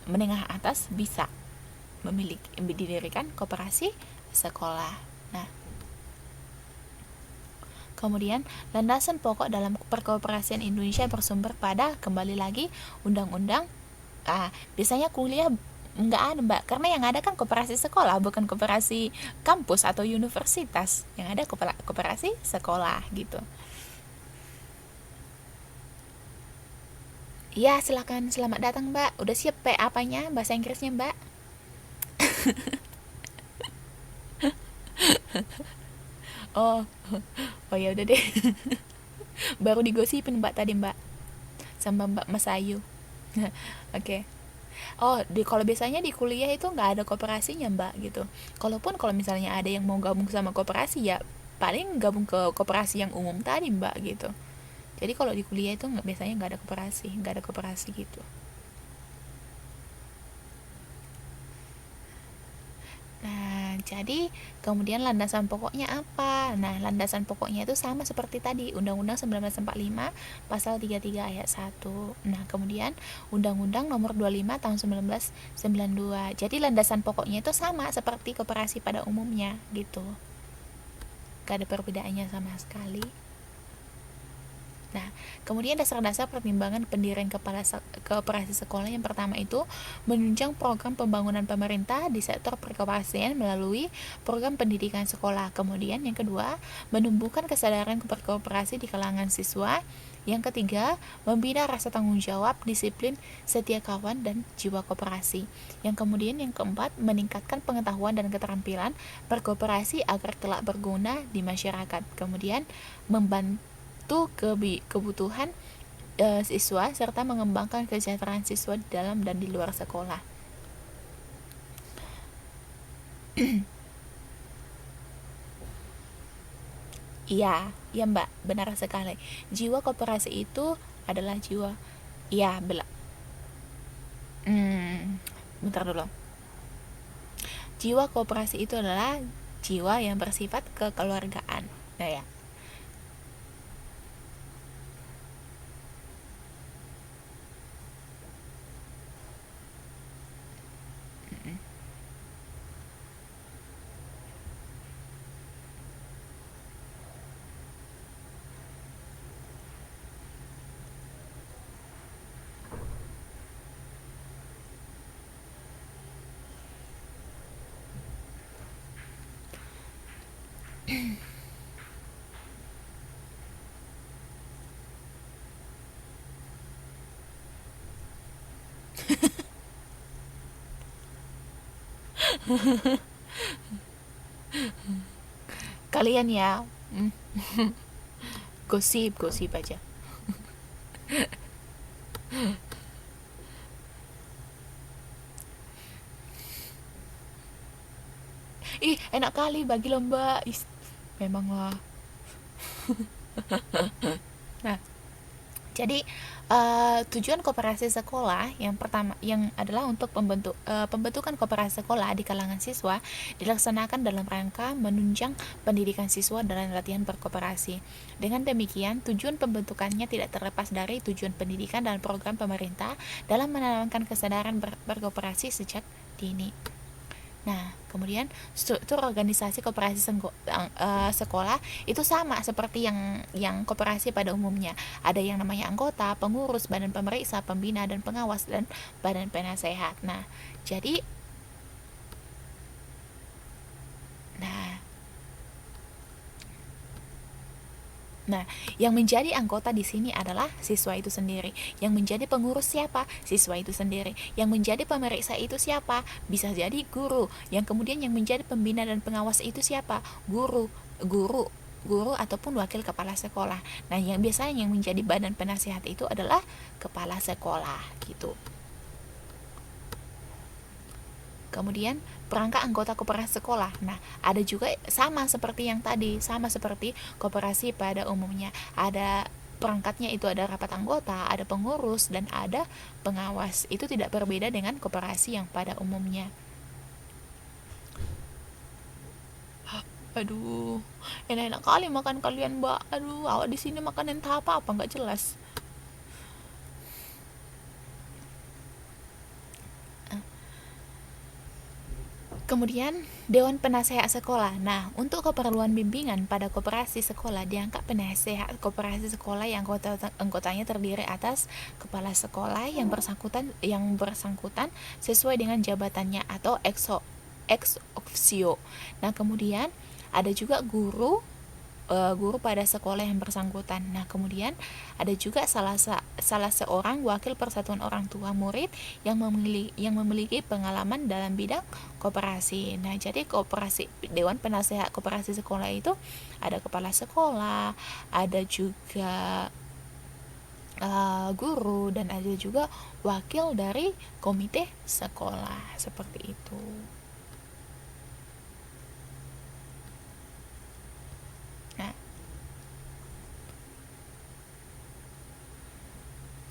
menengah atas bisa didirikan koperasi sekolah. Nah, kemudian, landasan pokok dalam perkoperasian Indonesia bersumber pada, kembali lagi, undang-undang. Biasanya kuliah nggak ada Mbak, karena yang ada kan koperasi sekolah, bukan koperasi kampus atau universitas. Yang ada koperasi sekolah gitu. Ya, silakan, selamat datang Mbak. Udah siap apanya, bahasa Inggrisnya Mbak? Oh, oh ya udah deh. Baru digosipin Mbak tadi Mbak sama Mbak Mas Ayu. Oke. Oh, kalau biasanya di kuliah itu nggak ada kooperasinya Mbak gitu. Kalau misalnya ada yang mau gabung sama kooperasi ya paling gabung ke kooperasi yang umum tadi Mbak gitu. Jadi kalau di kuliah itu biasanya nggak ada kooperasi gitu. Nah, jadi kemudian landasan pokoknya apa? Nah, landasan pokoknya itu sama seperti tadi, Undang-Undang 1945 pasal 33 ayat 1. Nah, kemudian Undang-Undang nomor 25 tahun 1992. Jadi landasan pokoknya itu sama seperti koperasi pada umumnya gitu. Gak ada perbedaannya sama sekali. Nah, kemudian dasar-dasar pertimbangan pendirian koperasi sekolah yang pertama itu menunjang program pembangunan pemerintah di sektor perkoperasian melalui program pendidikan sekolah. Kemudian yang kedua, menumbuhkan kesadaran berkooperasi di kalangan siswa. Yang ketiga, membina rasa tanggung jawab, disiplin, setia kawan, dan jiwa kooperasi. Yang kemudian yang keempat, meningkatkan pengetahuan dan keterampilan berkooperasi agar kelak berguna di masyarakat. Kemudian membantu kebutuhan siswa serta mengembangkan kesejahteraan siswa di dalam dan di luar sekolah. Iya, iya Mbak, benar sekali. Jiwa koperasi itu adalah jiwa. Iya, bentar dulu. Jiwa koperasi itu adalah jiwa yang bersifat kekeluargaan. Nah ya. Kalian ya, gosip aja. Ih, enak kali bagi lomba. Memanglah. Nah, jadi tujuan koperasi sekolah yang pertama yang adalah untuk pembentukan koperasi sekolah di kalangan siswa dilaksanakan dalam rangka menunjang pendidikan siswa dalam latihan berkooperasi. Dengan demikian, tujuan pembentukannya tidak terlepas dari tujuan pendidikan dan program pemerintah dalam menanamkan kesadaran berkooperasi sejak dini. Nah, kemudian struktur organisasi koperasi sekolah itu sama seperti yang koperasi pada umumnya. Ada yang namanya anggota, pengurus, badan pemeriksa, pembina dan pengawas, dan badan penasehat. Nah, jadi Nah, yang menjadi anggota di sini adalah siswa itu sendiri. Yang menjadi pengurus siapa? Siswa itu sendiri. Yang menjadi pemeriksa itu siapa? Bisa jadi guru. Yang kemudian yang menjadi pembina dan pengawas itu siapa? Guru ataupun wakil kepala sekolah. Nah, yang biasanya yang menjadi badan penasihat itu adalah kepala sekolah gitu. Kemudian perangkat anggota koperasi sekolah. Nah, ada juga sama seperti yang tadi, sama seperti koperasi pada umumnya. Ada perangkatnya itu ada rapat anggota, ada pengurus, dan ada pengawas. Itu tidak berbeda dengan koperasi yang pada umumnya. Aduh, enak-enak kali makan kalian, Mbak. Aduh, awak di sini makan entah apa-apa nggak jelas. Kemudian Dewan Penasehat Sekolah. Nah, untuk keperluan bimbingan pada koperasi sekolah diangkat penasehat koperasi sekolah yang anggotanya terdiri atas kepala sekolah yang bersangkutan sesuai dengan jabatannya atau ex officio. Nah, kemudian ada juga guru pada sekolah yang bersangkutan. Nah, kemudian ada juga salah seorang wakil persatuan orang tua murid yang memiliki pengalaman dalam bidang koperasi. Nah, jadi Dewan Penasehat Koperasi Sekolah itu ada kepala sekolah, ada juga guru, dan ada juga wakil dari komite sekolah seperti itu.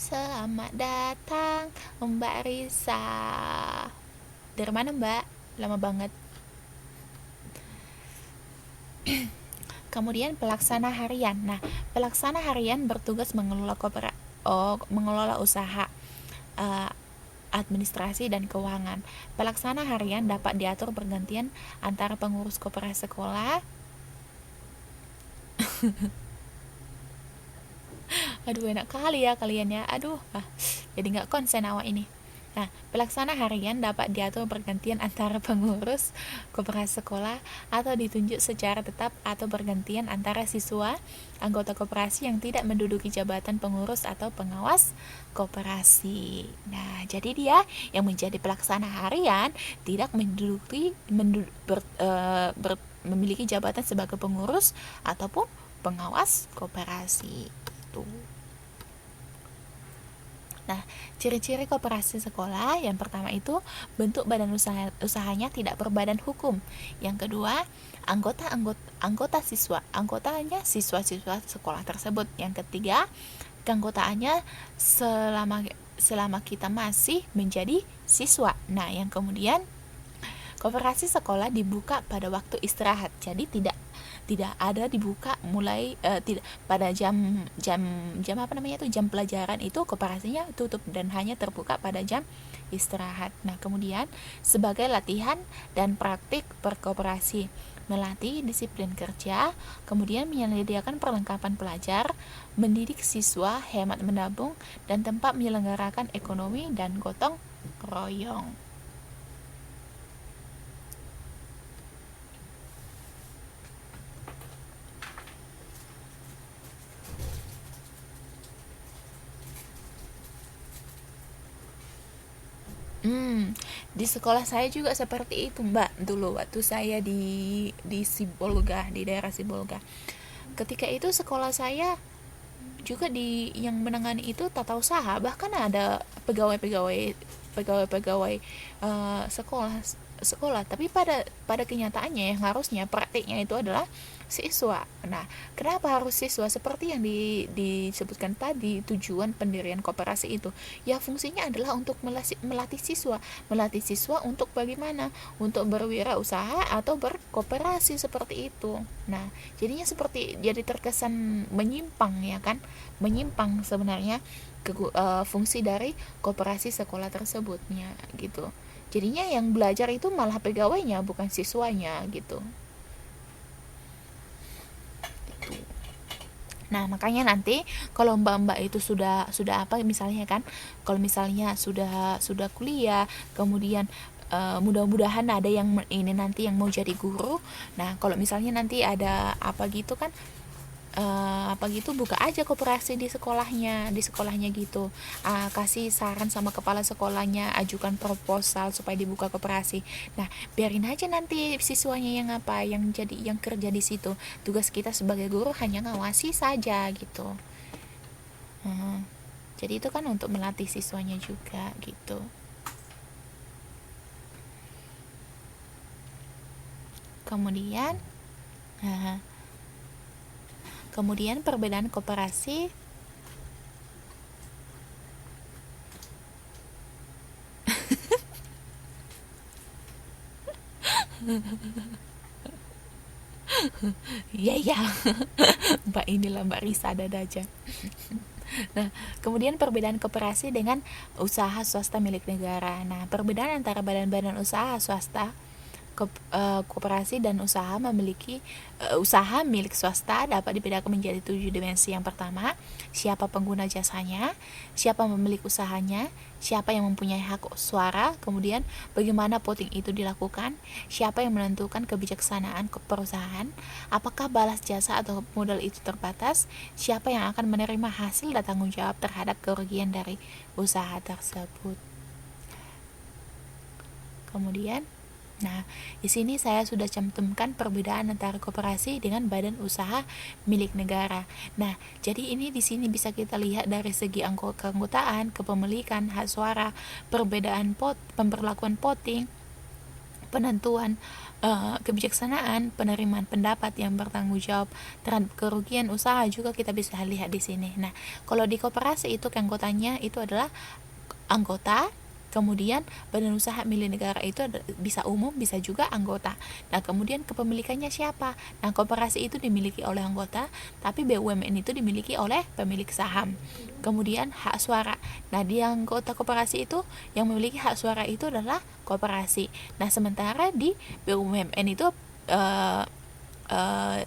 Selamat datang Mbak Risa. Dari mana Mbak? Lama banget. Kemudian pelaksana harian. Nah, pelaksana harian bertugas mengelola usaha, uh, administrasi dan keuangan. Pelaksana harian dapat diatur bergantian antara pengurus koperasi sekolah. Aduh, enak kali ya kalian ya. Aduh, jadi nggak konsen awak ini. Nah, pelaksana harian dapat diatur bergantian antara pengurus koperasi sekolah atau ditunjuk secara tetap atau bergantian antara siswa, anggota koperasi yang tidak menduduki jabatan pengurus atau pengawas koperasi. Nah, jadi dia yang menjadi pelaksana harian tidak memiliki jabatan sebagai pengurus ataupun pengawas koperasi. Itu. Nah, ciri-ciri koperasi sekolah yang pertama itu bentuk badan usahanya tidak berbadan hukum. Yang kedua, anggotanya siswa-siswa sekolah tersebut. Yang ketiga, keanggotaannya selama kita masih menjadi siswa. Nah, yang kemudian koperasi sekolah dibuka pada waktu istirahat. Jadi tidak ada dibuka mulai tidak pada jam jam pelajaran itu koperasinya tutup dan hanya terbuka pada jam istirahat. Nah, kemudian sebagai latihan dan praktik berkoperasi, melatih disiplin kerja, kemudian menyediakan perlengkapan pelajar, mendidik siswa, hemat menabung, dan tempat menyelenggarakan ekonomi dan gotong royong. Di sekolah saya juga seperti itu, Mbak. Dulu waktu saya di Sibolga, di daerah Sibolga. Ketika itu sekolah saya juga yang menangani itu tata usaha, bahkan ada pegawai sekolah, tapi pada kenyataannya yang harusnya praktiknya itu adalah siswa. Nah, kenapa harus siswa? Seperti yang disebutkan tadi, tujuan pendirian koperasi itu ya fungsinya adalah untuk melatih siswa untuk bagaimana, untuk berwirausaha atau berkooperasi seperti itu. Nah, jadinya seperti jadi terkesan menyimpang, ya kan, menyimpang sebenarnya fungsi dari koperasi sekolah tersebutnya gitu. Jadinya yang belajar itu malah pegawainya, bukan siswanya gitu. Nah, makanya nanti kalau mbak-mbak itu sudah apa misalnya kan, kalau misalnya sudah kuliah, kemudian mudah-mudahan ada yang ini nanti yang mau jadi guru. Nah, kalau misalnya nanti ada apa gitu kan, buka aja koperasi di sekolahnya gitu. Kasih saran sama kepala sekolahnya, ajukan proposal supaya dibuka koperasi. Nah, biarin aja nanti siswanya yang kerja di situ. Tugas kita sebagai guru hanya ngawasi saja gitu. Jadi itu kan untuk melatih siswanya juga gitu. Kemudian perbedaan koperasi ya Mbak Risa ada aja. Nah, kemudian perbedaan koperasi dengan usaha swasta milik negara. Nah, perbedaan antara badan-badan usaha swasta, koperasi dan usaha milik swasta dapat dibedakan menjadi 7 dimensi. Yang pertama, siapa pengguna jasanya, siapa pemilik usahanya, siapa yang mempunyai hak suara, kemudian bagaimana voting itu dilakukan, siapa yang menentukan kebijaksanaan perusahaan, apakah balas jasa atau modal itu terbatas, siapa yang akan menerima hasil dan tanggung jawab terhadap kerugian dari usaha tersebut. Kemudian di sini saya sudah cantumkan perbedaan antara koperasi dengan badan usaha milik negara. Nah, jadi ini di sini bisa kita lihat dari segi keanggotaan, kepemilikan, hak suara, perbedaan pemberlakuan voting, penentuan kebijaksanaan, penerimaan pendapat yang bertanggung jawab terhadap kerugian usaha juga kita bisa lihat di sini. Nah, kalau di koperasi itu keanggotaannya itu adalah anggota, Kemudian badan usaha milik negara itu bisa umum, bisa juga anggota. Nah, kemudian kepemilikannya siapa? Nah, koperasi itu dimiliki oleh anggota, tapi BUMN itu dimiliki oleh pemilik saham. Kemudian hak suara. Nah, di anggota koperasi itu yang memiliki hak suara itu adalah koperasi. Nah, sementara di BUMN itu eh, eh,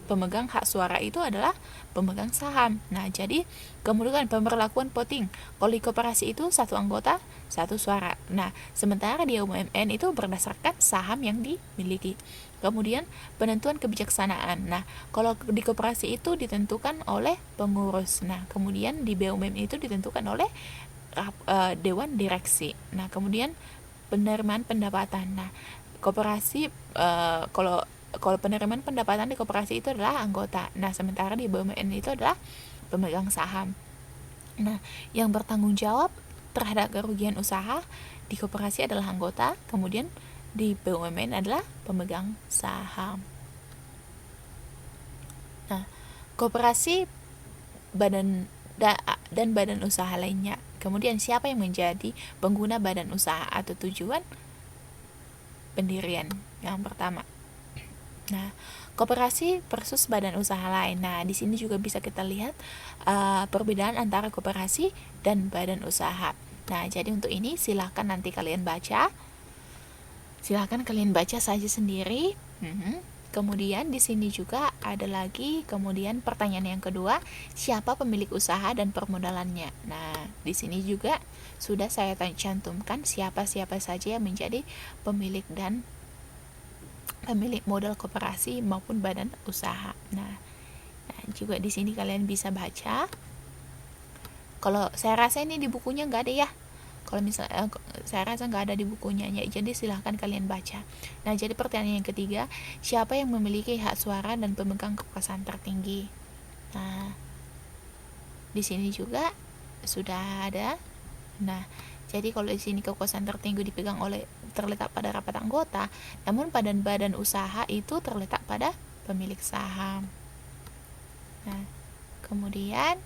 pemegang hak suara itu adalah pemegang saham. Nah, jadi kemudian pemberlakuan voting. Kalau di koperasi itu satu anggota, satu suara. Nah, sementara di BUMN itu berdasarkan saham yang dimiliki. Kemudian penentuan kebijaksanaan. Nah, kalau di koperasi itu ditentukan oleh pengurus. Nah, kemudian di BUMN itu ditentukan oleh dewan direksi. Nah, kemudian penerimaan pendapatan. Nah, koperasi kalau penerimaan pendapatan di koperasi itu adalah anggota. Nah, sementara di BUMN itu adalah pemegang saham. Nah, yang bertanggung jawab terhadap kerugian usaha di koperasi adalah anggota, kemudian di BUMN adalah pemegang saham. Nah, koperasi dan badan usaha lainnya. Kemudian siapa yang menjadi pengguna badan usaha atau tujuan pendirian yang pertama. Nah, koperasi versus badan usaha lain. Nah, di sini juga bisa kita lihat perbedaan antara koperasi dan badan usaha. Nah, jadi untuk ini silahkan nanti kalian baca. Silahkan kalian baca saja sendiri. Kemudian di sini juga ada lagi kemudian pertanyaan yang kedua, siapa pemilik usaha dan permodalannya. Nah, di sini juga sudah saya cantumkan siapa-siapa saja yang menjadi pemilik modal koperasi maupun badan usaha. Nah, juga di sini kalian bisa baca. Kalau saya rasa ini di bukunya nggak ada ya. Kalau misalnya saya rasa nggak ada di bukunya ya, jadi silahkan kalian baca. Nah, jadi pertanyaan yang ketiga, siapa yang memiliki hak suara dan pemegang kekuasaan tertinggi? Nah, di sini juga sudah ada. Nah, jadi kalau di sini kekuasaan tertinggi terletak pada rapat anggota, namun badan usaha itu terletak pada pemilik saham. Nah, kemudian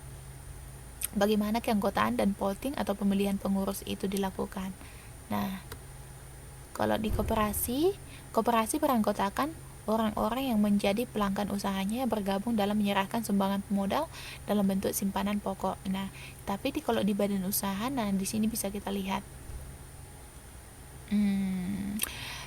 bagaimana keanggotaan dan voting atau pemilihan pengurus itu dilakukan? Nah, kalau di koperasi beranggotakan orang-orang yang menjadi pelanggan usahanya yang bergabung dalam menyerahkan sumbangan modal dalam bentuk simpanan pokok. Nah, tapi kalau di badan usaha, nah di sini bisa kita lihat.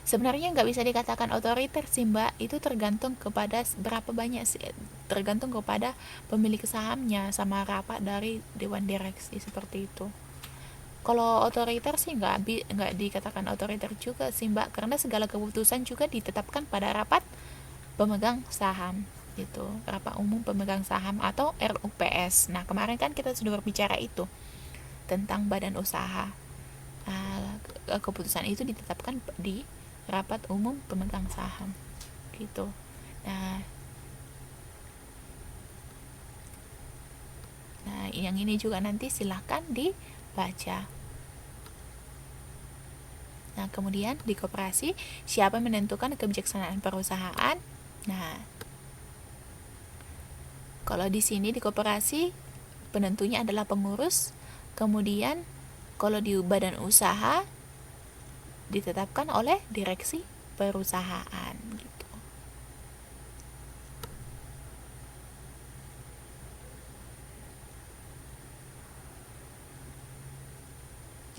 Sebenarnya nggak bisa dikatakan otoriter sih Mbak, itu tergantung kepada berapa banyak sih, tergantung kepada pemilik sahamnya sama rapat dari dewan direksi seperti itu. Kalau otoriter sih nggak dikatakan otoriter juga sih Mbak, karena segala keputusan juga ditetapkan pada rapat pemegang saham gitu, rapat umum pemegang saham atau RUPS. Nah, kemarin kan kita sudah berbicara itu tentang badan usaha. Keputusan itu ditetapkan di rapat umum pemegang saham gitu. Nah, yang ini juga nanti silahkan dibaca. Nah, kemudian di koperasi, siapa yang menentukan kebijaksanaan perusahaan? Nah, kalau di sini di koperasi penentunya adalah pengurus. Kemudian kalau di badan usaha ditetapkan oleh direksi perusahaan gitu.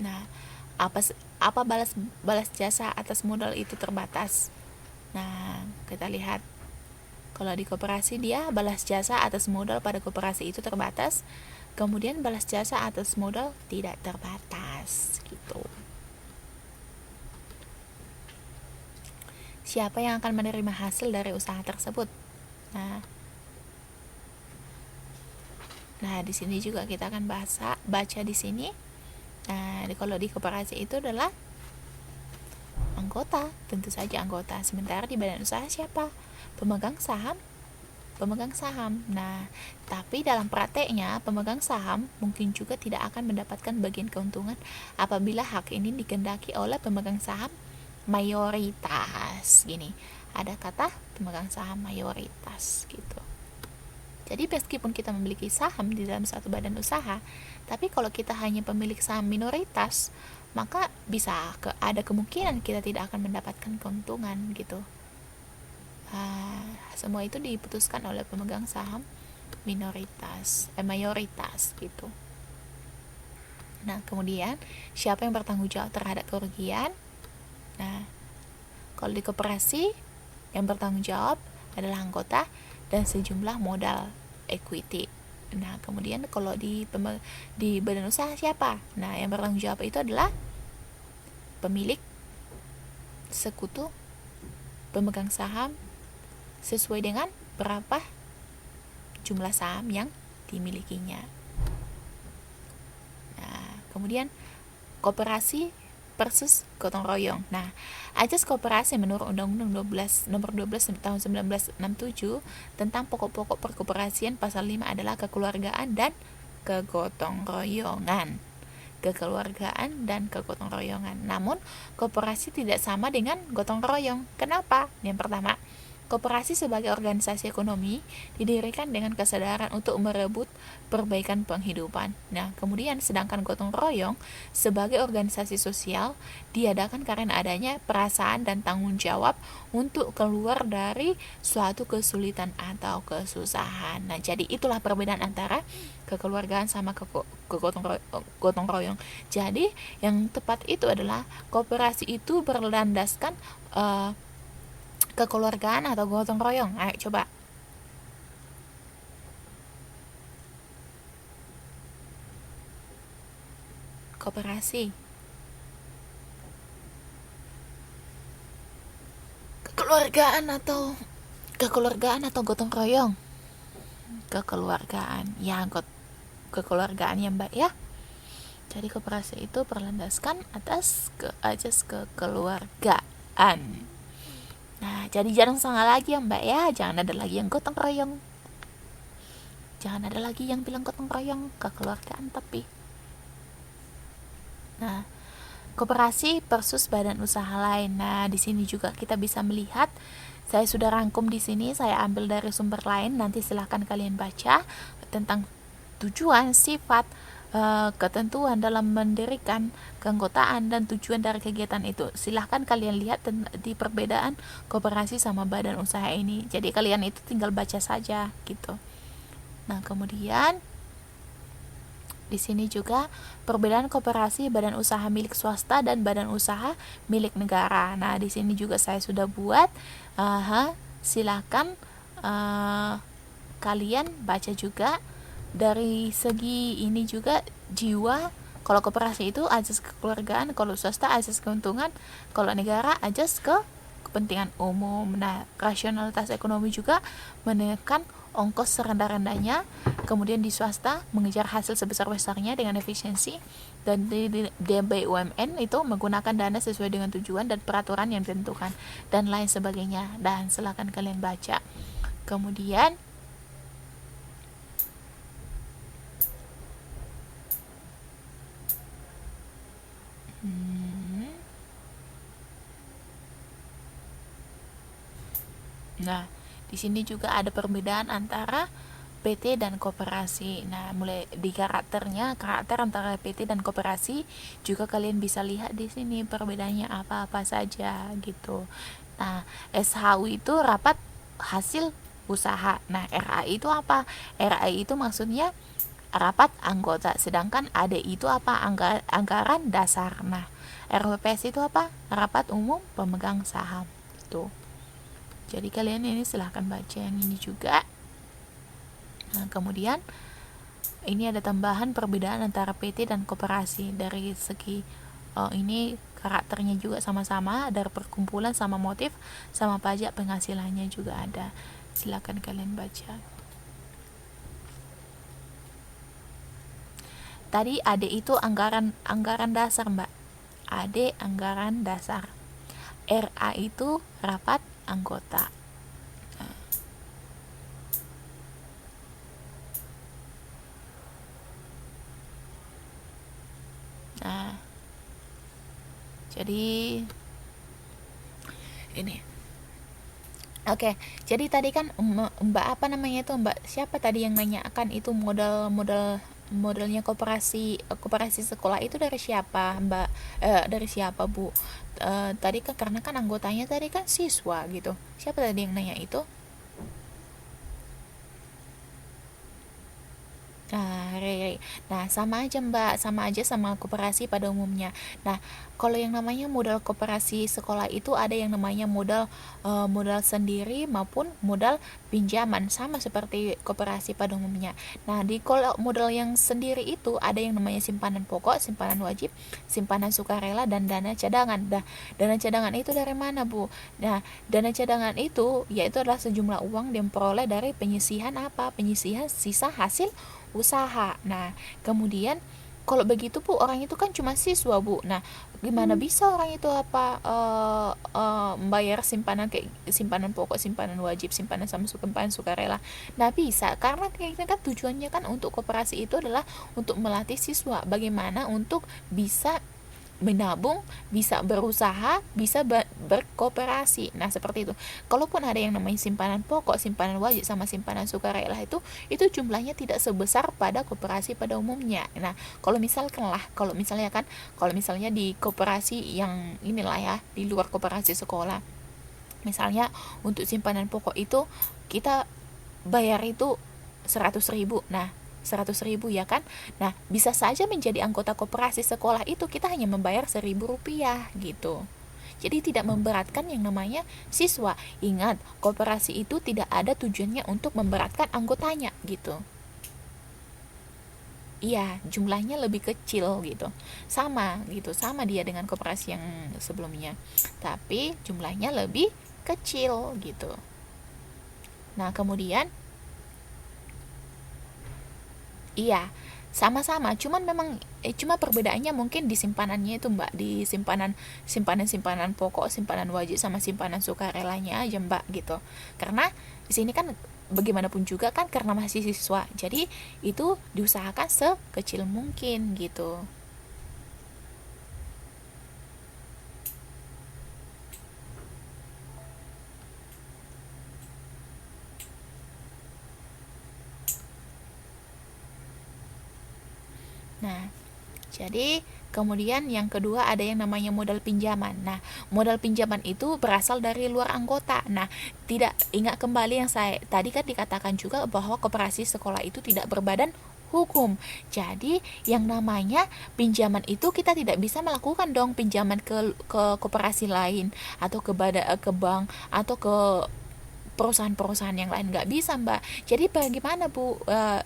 Nah, apa balas jasa atas modal itu terbatas. Nah, kita lihat kalau di koperasi dia balas jasa atas modal pada koperasi itu terbatas, kemudian balas jasa atas modal tidak terbatas gitu. Siapa yang akan menerima hasil dari usaha tersebut? Nah, di sini juga kita akan baca di sini. Nah, kalau di koperasi itu adalah anggota, tentu saja anggota. Sementara di badan usaha siapa? Pemegang saham. Nah, tapi dalam prakteknya pemegang saham mungkin juga tidak akan mendapatkan bagian keuntungan apabila hak ini dikehendaki oleh pemegang saham mayoritas. Gini, ada kata pemegang saham mayoritas gitu. Jadi meskipun kita memiliki saham di dalam satu badan usaha, tapi kalau kita hanya pemilik saham minoritas, maka bisa ada kemungkinan kita tidak akan mendapatkan keuntungan gitu. Semua itu diputuskan oleh pemegang saham mayoritas gitu. Nah, kemudian siapa yang bertanggung jawab terhadap kerugian? Nah, kalau di koperasi yang bertanggung jawab adalah anggota dan sejumlah modal equity. Nah, kemudian kalau di badan usaha siapa? Nah, yang bertanggung jawab itu adalah pemilik, sekutu, pemegang saham sesuai dengan berapa jumlah saham yang dimilikinya. Nah, kemudian koperasi versus gotong royong. Nah, ajas koperasi menurut Undang-Undang nomor 12 tahun 1967 tentang pokok-pokok perkoperasian pasal 5 adalah kekeluargaan dan kegotong royongan. Kekeluargaan dan kegotong royongan. Namun, koperasi tidak sama dengan gotong royong. Kenapa? Yang pertama, koperasi sebagai organisasi ekonomi didirikan dengan kesadaran untuk merebut perbaikan penghidupan. Nah, kemudian sedangkan gotong royong sebagai organisasi sosial diadakan karena adanya perasaan dan tanggung jawab untuk keluar dari suatu kesulitan atau kesusahan. Nah, jadi itulah perbedaan antara kekeluargaan sama gotong royong. Jadi, yang tepat itu adalah koperasi itu berlandaskan kekeluargaan atau gotong royong. Ayo coba. Koperasi. Kekeluargaan atau gotong royong. Kekeluargaan. Ya, kekeluargaan ya, Mbak ya. Jadi koperasi itu berlandaskan ajas kekeluargaan. Nah, jadi jangan salah lagi ya, Mbak ya. Jangan ada lagi yang gotong royong. Jangan ada lagi yang bilang gotong royong, kekeluargaan tapi. Nah, koperasi versus badan usaha lain. Nah, di sini juga kita bisa melihat, saya sudah rangkum di sini, saya ambil dari sumber lain, nanti silahkan kalian baca tentang tujuan, sifat, ketentuan dalam mendirikan keanggotaan dan tujuan dari kegiatan itu. Silahkan kalian lihat di perbedaan koperasi sama badan usaha ini. Jadi kalian itu tinggal baca saja gitu. Nah, kemudian di sini juga perbedaan koperasi badan usaha milik swasta dan badan usaha milik negara. Nah, di sini juga saya sudah buat. Silakan kalian baca juga. Dari segi ini juga jiwa, kalau koperasi itu ajas kekeluargaan, kalau swasta ajas keuntungan, kalau negara ajas kepentingan umum. Nah, rasionalitas ekonomi juga menekan ongkos serendah-rendahnya, kemudian di swasta mengejar hasil sebesar-besarnya dengan efisiensi, dan di BUMN itu menggunakan dana sesuai dengan tujuan dan peraturan yang ditentukan, dan lain sebagainya. Dan silakan kalian baca. Kemudian nah, di sini juga ada perbedaan antara PT dan koperasi. Nah, mulai di karakter antara PT dan koperasi juga kalian bisa lihat di sini perbedaannya apa-apa saja gitu. Nah, SHU itu rapat hasil usaha. Nah, RAI itu apa? RAI itu maksudnya rapat anggota, sedangkan ADI itu apa? Anggaran dasar. Nah, RWPS itu apa? Rapat umum pemegang saham. Itu. Jadi kalian ini silahkan baca yang ini juga. Nah, kemudian ini ada tambahan perbedaan antara PT dan koperasi dari segi ini karakternya juga sama-sama, dari perkumpulan sama motif sama pajak penghasilannya juga ada. Silakan kalian baca. Tadi AD itu anggaran dasar, Mbak. AD anggaran dasar. RA itu rapat anggota. Nah, jadi ini. Oke, jadi tadi kan Mbak apa namanya itu, Mbak siapa tadi yang nanyakan itu modal modelnya koperasi sekolah itu dari siapa, Mbak? Dari siapa, Bu? Tadi kan karena kan anggotanya tadi kan siswa gitu. Siapa tadi yang nanya itu? Nah, Rere. Nah, sama aja Mbak, sama aja sama koperasi pada umumnya. Nah, kalau yang namanya modal koperasi sekolah itu ada yang namanya modal sendiri maupun modal pinjaman, sama seperti koperasi pada umumnya. Nah, di kalau modal yang sendiri itu ada yang namanya simpanan pokok, simpanan wajib, simpanan sukarela, dan dana cadangan. Nah, dana cadangan itu dari mana, Bu? Nah, dana cadangan itu yaitu adalah sejumlah uang yang diperoleh dari penyisihan apa? Penyisihan sisa hasil usaha. Nah, kemudian kalau begitu Bu, orang itu kan cuma siswa Bu. Nah, gimana bisa orang itu membayar simpanan kayak simpanan pokok, simpanan wajib, simpanan sama simpanan sukarela? Nah, bisa karena kita kan tujuannya kan untuk koperasi itu adalah untuk melatih siswa bagaimana untuk bisa menabung, bisa berusaha, bisa berkooperasi. Nah, seperti itu. Kalaupun ada yang namanya simpanan pokok, simpanan wajib sama simpanan sukarela itu jumlahnya tidak sebesar pada koperasi pada umumnya. Nah, kalau misalnya kan kalau misalnya di koperasi yang inilah ya, di luar koperasi sekolah. Misalnya untuk simpanan pokok itu kita bayar itu 100.000. Nah, 100.000 ya kan. Nah, bisa saja menjadi anggota koperasi sekolah itu kita hanya membayar 1.000 rupiah gitu. Jadi tidak memberatkan yang namanya siswa. Ingat, koperasi itu tidak ada tujuannya untuk memberatkan anggotanya gitu. Iya, jumlahnya lebih kecil gitu. Sama gitu, sama dia dengan koperasi yang sebelumnya. Tapi jumlahnya lebih kecil gitu. Nah, kemudian iya, sama-sama. Cuma perbedaannya mungkin di simpanannya itu, Mbak, di simpanan pokok, simpanan wajib sama simpanan sukarelanya aja, Mbak, gitu. Karena di sini kan bagaimanapun juga kan karena masih siswa. Jadi itu diusahakan sekecil mungkin gitu. Nah, jadi kemudian yang kedua ada yang namanya modal pinjaman. Nah, modal pinjaman itu berasal dari luar anggota. Nah, tidak ingat kembali yang saya tadi kan dikatakan juga bahwa koperasi sekolah itu tidak berbadan hukum. Jadi, yang namanya pinjaman itu kita tidak bisa melakukan dong pinjaman ke koperasi lain atau ke bank atau ke perusahaan-perusahaan yang lain, nggak bisa Mbak. Jadi bagaimana Bu,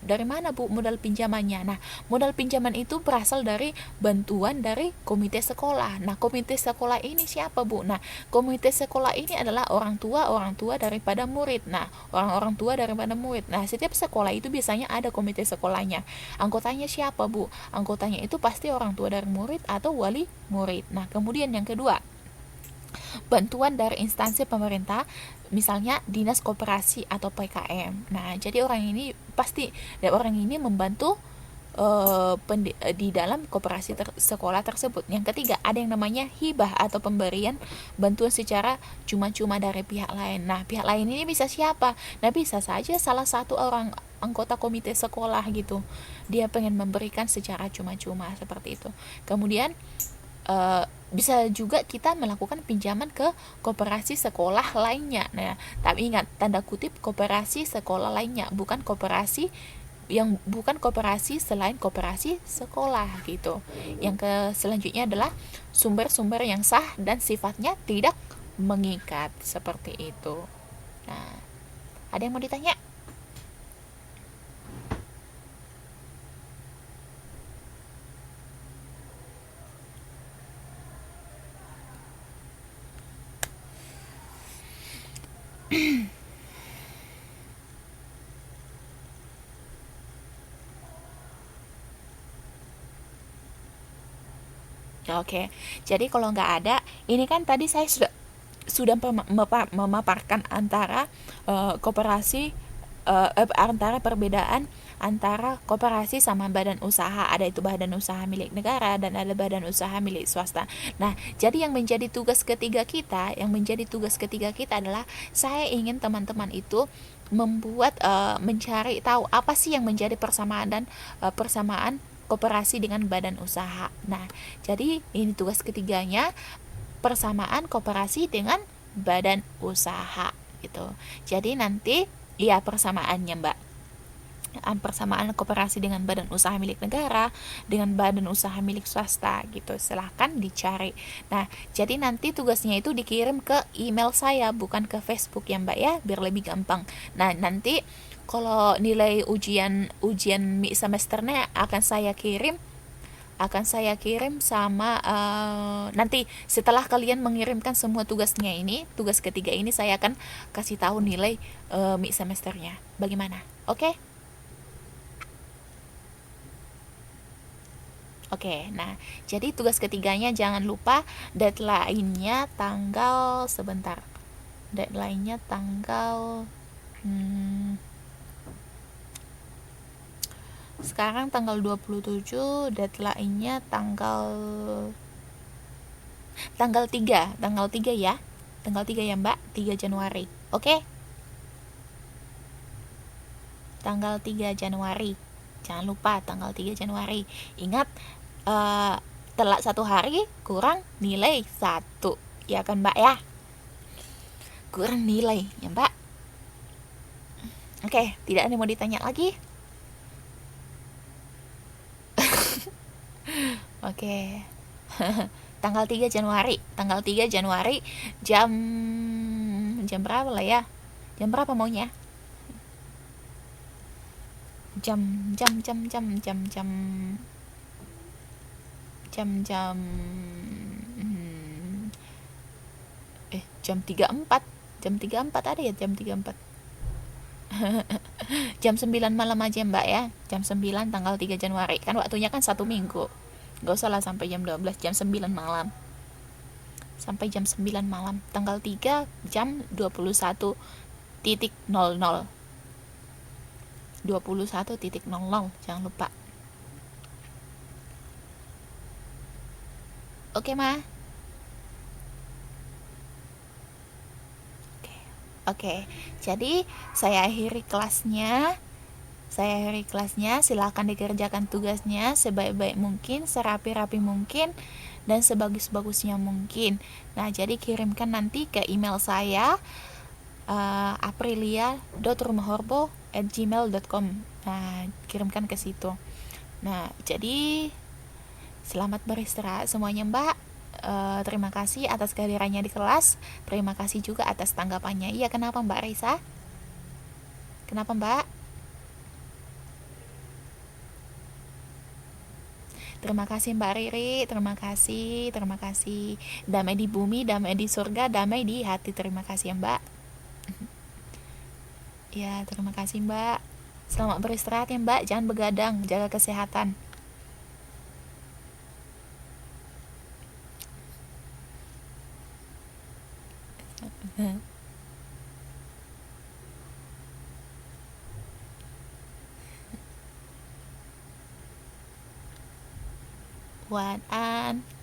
dari mana Bu modal pinjamannya? Nah, modal pinjaman itu berasal dari bantuan dari komite sekolah. Nah, komite sekolah ini siapa Bu? Nah, komite sekolah ini adalah orang tua daripada murid. Nah, orang-orang tua daripada murid. Nah, setiap sekolah itu biasanya ada komite sekolahnya. Anggotanya siapa Bu? Anggotanya itu pasti orang tua dari murid atau wali murid. Nah, kemudian yang kedua, bantuan dari instansi pemerintah, misalnya dinas koperasi atau PKM. Nah, jadi orang ini membantu di dalam koperasi sekolah tersebut. Yang ketiga, ada yang namanya hibah atau pemberian bantuan secara cuma-cuma dari pihak lain. Nah, pihak lain ini bisa siapa? Nah, bisa saja salah satu orang anggota komite sekolah gitu. Dia pengen memberikan secara cuma-cuma seperti itu. Kemudian bisa juga kita melakukan pinjaman ke koperasi sekolah lainnya. Nah, tapi ingat tanda kutip koperasi sekolah lainnya, bukan koperasi selain koperasi sekolah gitu. Yang ke selanjutnya adalah sumber-sumber yang sah dan sifatnya tidak mengikat seperti itu. Nah, ada yang mau ditanya? Oke, jadi kalau nggak ada, ini kan tadi saya sudah memaparkan antara koperasi antara perbedaan antara koperasi sama badan usaha. Ada itu badan usaha milik negara dan ada badan usaha milik swasta. Nah, jadi yang menjadi tugas ketiga kita, adalah saya ingin teman-teman itu membuat mencari tahu apa sih yang menjadi persamaan dan persamaan koperasi dengan badan usaha. Nah, jadi ini tugas ketiganya, persamaan koperasi dengan badan usaha gitu. Jadi nanti ya persamaannya, Mbak, persamaan koperasi dengan badan usaha milik negara dengan badan usaha milik swasta gitu, silahkan dicari. Nah, jadi nanti tugasnya itu dikirim ke email saya, bukan ke Facebook ya Mbak ya, biar lebih gampang. Nah, nanti kalau nilai ujian mid semesternya akan saya kirim sama nanti setelah kalian mengirimkan semua tugasnya ini, tugas ketiga ini, saya akan kasih tahu nilai mid semesternya bagaimana. Oke? Oke, nah jadi tugas ketiganya jangan lupa deadline-nya tanggal sebentar. Deadline-nya tanggal sekarang tanggal 27, deadline-nya tanggal 3 ya. Tanggal 3 ya, Mbak, 3 Januari. Oke? Tanggal 3 Januari. Jangan lupa tanggal 3 Januari. Ingat, telat 1 hari kurang nilai 1. Ya kan, Mbak ya? Kurang nilai ya, Mbak. Oke, tidak ada yang mau ditanya lagi? Oke. Tanggal 3 Januari jam berapa lah ya? Jam berapa maunya? Jam jam 34. Jam 34 ada ya, jam 34. Jam 9 malam aja Mbak ya. Jam 9 tanggal 3 Januari. Kan waktunya kan 1 minggu. Gak usah lah sampai jam 12, jam 9 malam. Sampai jam 9 malam. Tanggal 3 jam 21.00. 21.00, jangan lupa. Oke, Ma. Oke. Jadi, saya akhiri kelasnya. Silakan dikerjakan tugasnya sebaik-baik mungkin, serapi-rapi mungkin, dan sebagus-bagusnya mungkin. Nah, jadi kirimkan nanti ke email saya aprilia.rumahorbo@gmail.com. Nah, kirimkan ke situ. Nah, jadi selamat beristirahat semuanya, Mbak. Terima kasih atas kehadirannya di kelas. Terima kasih juga atas tanggapannya. Iya, kenapa Mbak Risa? Kenapa, Mbak? Terima kasih Mbak Riri, terima kasih. Damai di bumi, damai di surga, damai di hati. Terima kasih ya Mbak. Ya, terima kasih Mbak. Selamat beristirahat ya Mbak, jangan begadang, jaga kesehatan.晚安。